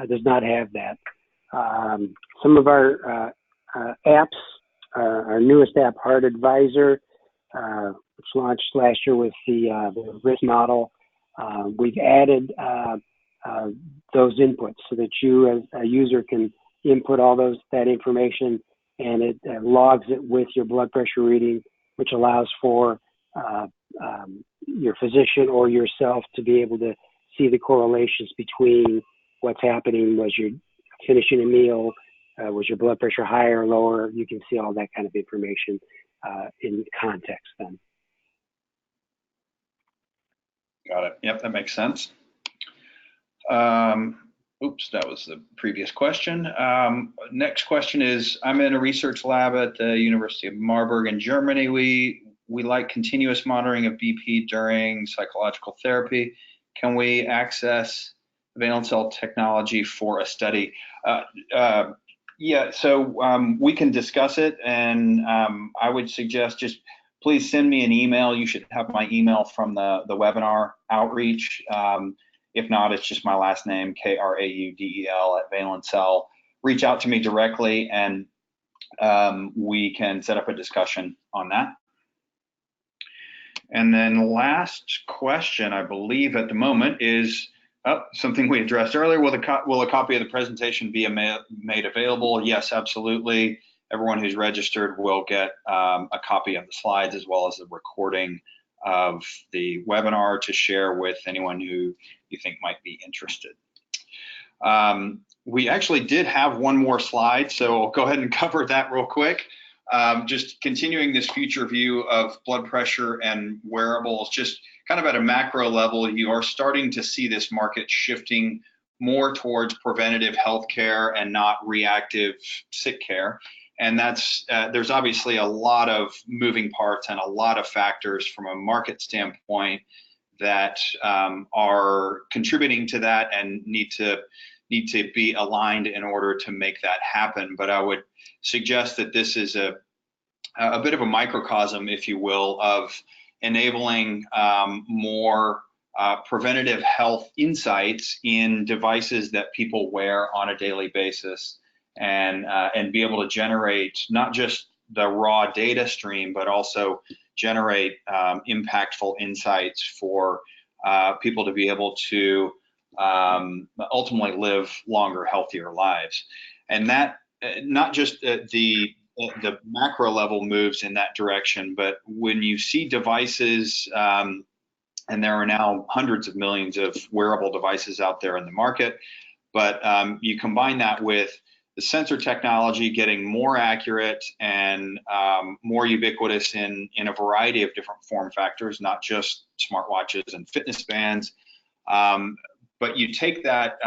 does not have that. Some of our apps, our newest app, Heart Advisor, which launched last year with the wrist model, we've added those inputs so that you as a user can input all that information, and it logs it with your blood pressure reading, which allows for your physician or yourself to be able to see the correlations between what's happening. Was you finishing a meal? Was your blood pressure higher or lower? You can see all that kind of information in context then. Got it. Yep, that makes sense. Oops, that was the previous question. Next question is, I'm in a research lab at the University of Marburg in Germany. We like continuous monitoring of BP during psychological therapy. Can we access Valencell technology for a study? Yeah, so we can discuss it, and I would suggest just please send me an email. You should have my email from the webinar outreach. If not, it's just my last name, Kraudel @Valencell. Reach out to me directly, and we can set up a discussion on that. And then last question, I believe at the moment, is something we addressed earlier. Will a copy of the presentation be made available? Yes, absolutely. Everyone who's registered will get a copy of the slides as well as a recording of the webinar to share with anyone who you think might be interested. We actually did have one more slide, so I'll go ahead and cover that real quick. Just continuing this future view of blood pressure and wearables, just kind of at a macro level, you are starting to see this market shifting more towards preventative healthcare and not reactive sick care. And that's there's obviously a lot of moving parts and a lot of factors from a market standpoint that are contributing to that and need to be aligned in order to make that happen. But I would suggest that this is a bit of a microcosm, if you will, of enabling more preventative health insights in devices that people wear on a daily basis, and be able to generate not just the raw data stream, but also generate impactful insights for people to be able to ultimately live longer, healthier lives. And that not just the macro level moves in that direction, but when you see devices, and there are now hundreds of millions of wearable devices out there in the market, but you combine that with the sensor technology getting more accurate and more ubiquitous in a variety of different form factors, not just smartwatches and fitness bands. But you take that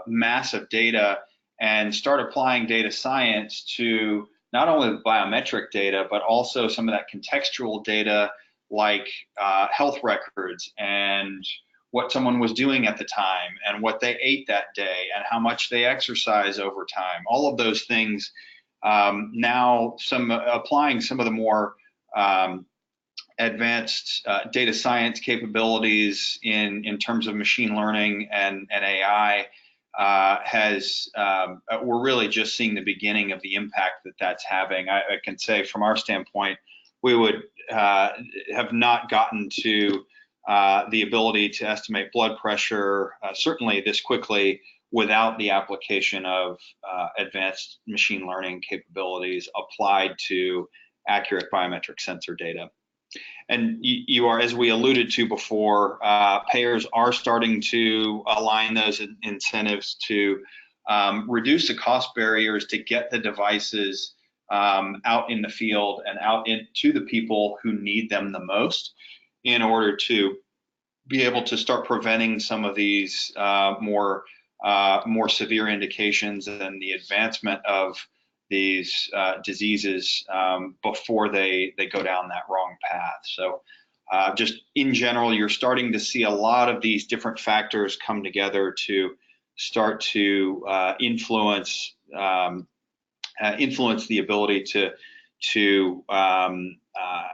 mass of data and start applying data science to not only the biometric data, but also some of that contextual data like health records and what someone was doing at the time and what they ate that day and how much they exercise over time. All of those things, now applying some of the more advanced data science capabilities in terms of machine learning and AI we're really just seeing the beginning of the impact that that's having. I can say from our standpoint, we would have not gotten to the ability to estimate blood pressure, certainly this quickly, without the application of advanced machine learning capabilities applied to accurate biometric sensor data. And you are, as we alluded to before, payers are starting to align those incentives to reduce the cost barriers to get the devices out in the field and out to the people who need them the most, in order to be able to start preventing some of these more severe indications and the advancement of these diseases before they go down that wrong path. So just in general, you're starting to see a lot of these different factors come together to start to influence the ability to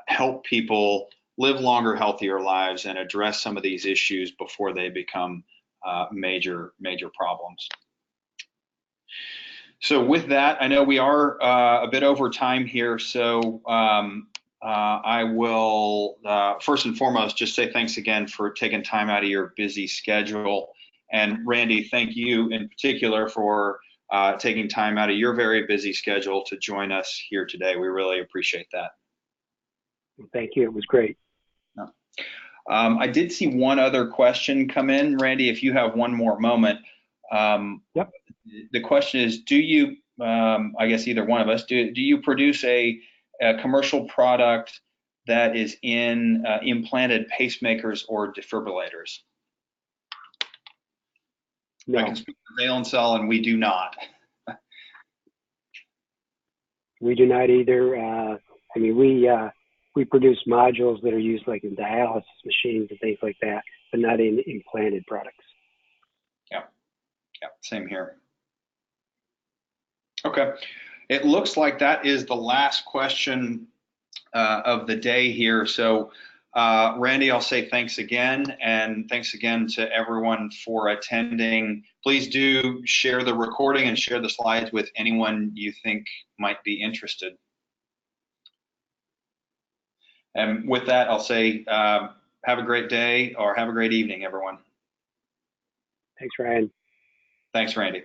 help people live longer, healthier lives and address some of these issues before they become major problems. So with that, I know we are a bit over time here, so I will first and foremost just say thanks again for taking time out of your busy schedule. And Randy, thank you in particular for taking time out of your very busy schedule to join us here today. We really appreciate that. Thank you. It was great. I did see one other question come in, Randy, if you have one more moment. Yep. The question is, do you, I guess either one of us, do you produce a commercial product that is in implanted pacemakers or defibrillators? No. I can speak for Valencell, and we do not. We do not either. I mean, we produce modules that are used like in dialysis machines and things like that, but not in implanted products. Yeah, same here. Okay, it looks like that is the last question of the day here. So Randy, I'll say thanks again, and thanks again to everyone for attending. Please do share the recording and share the slides with anyone you think might be interested. And with that, I'll say have a great day or have a great evening, everyone. Thanks, Ryan. Thanks, Randy.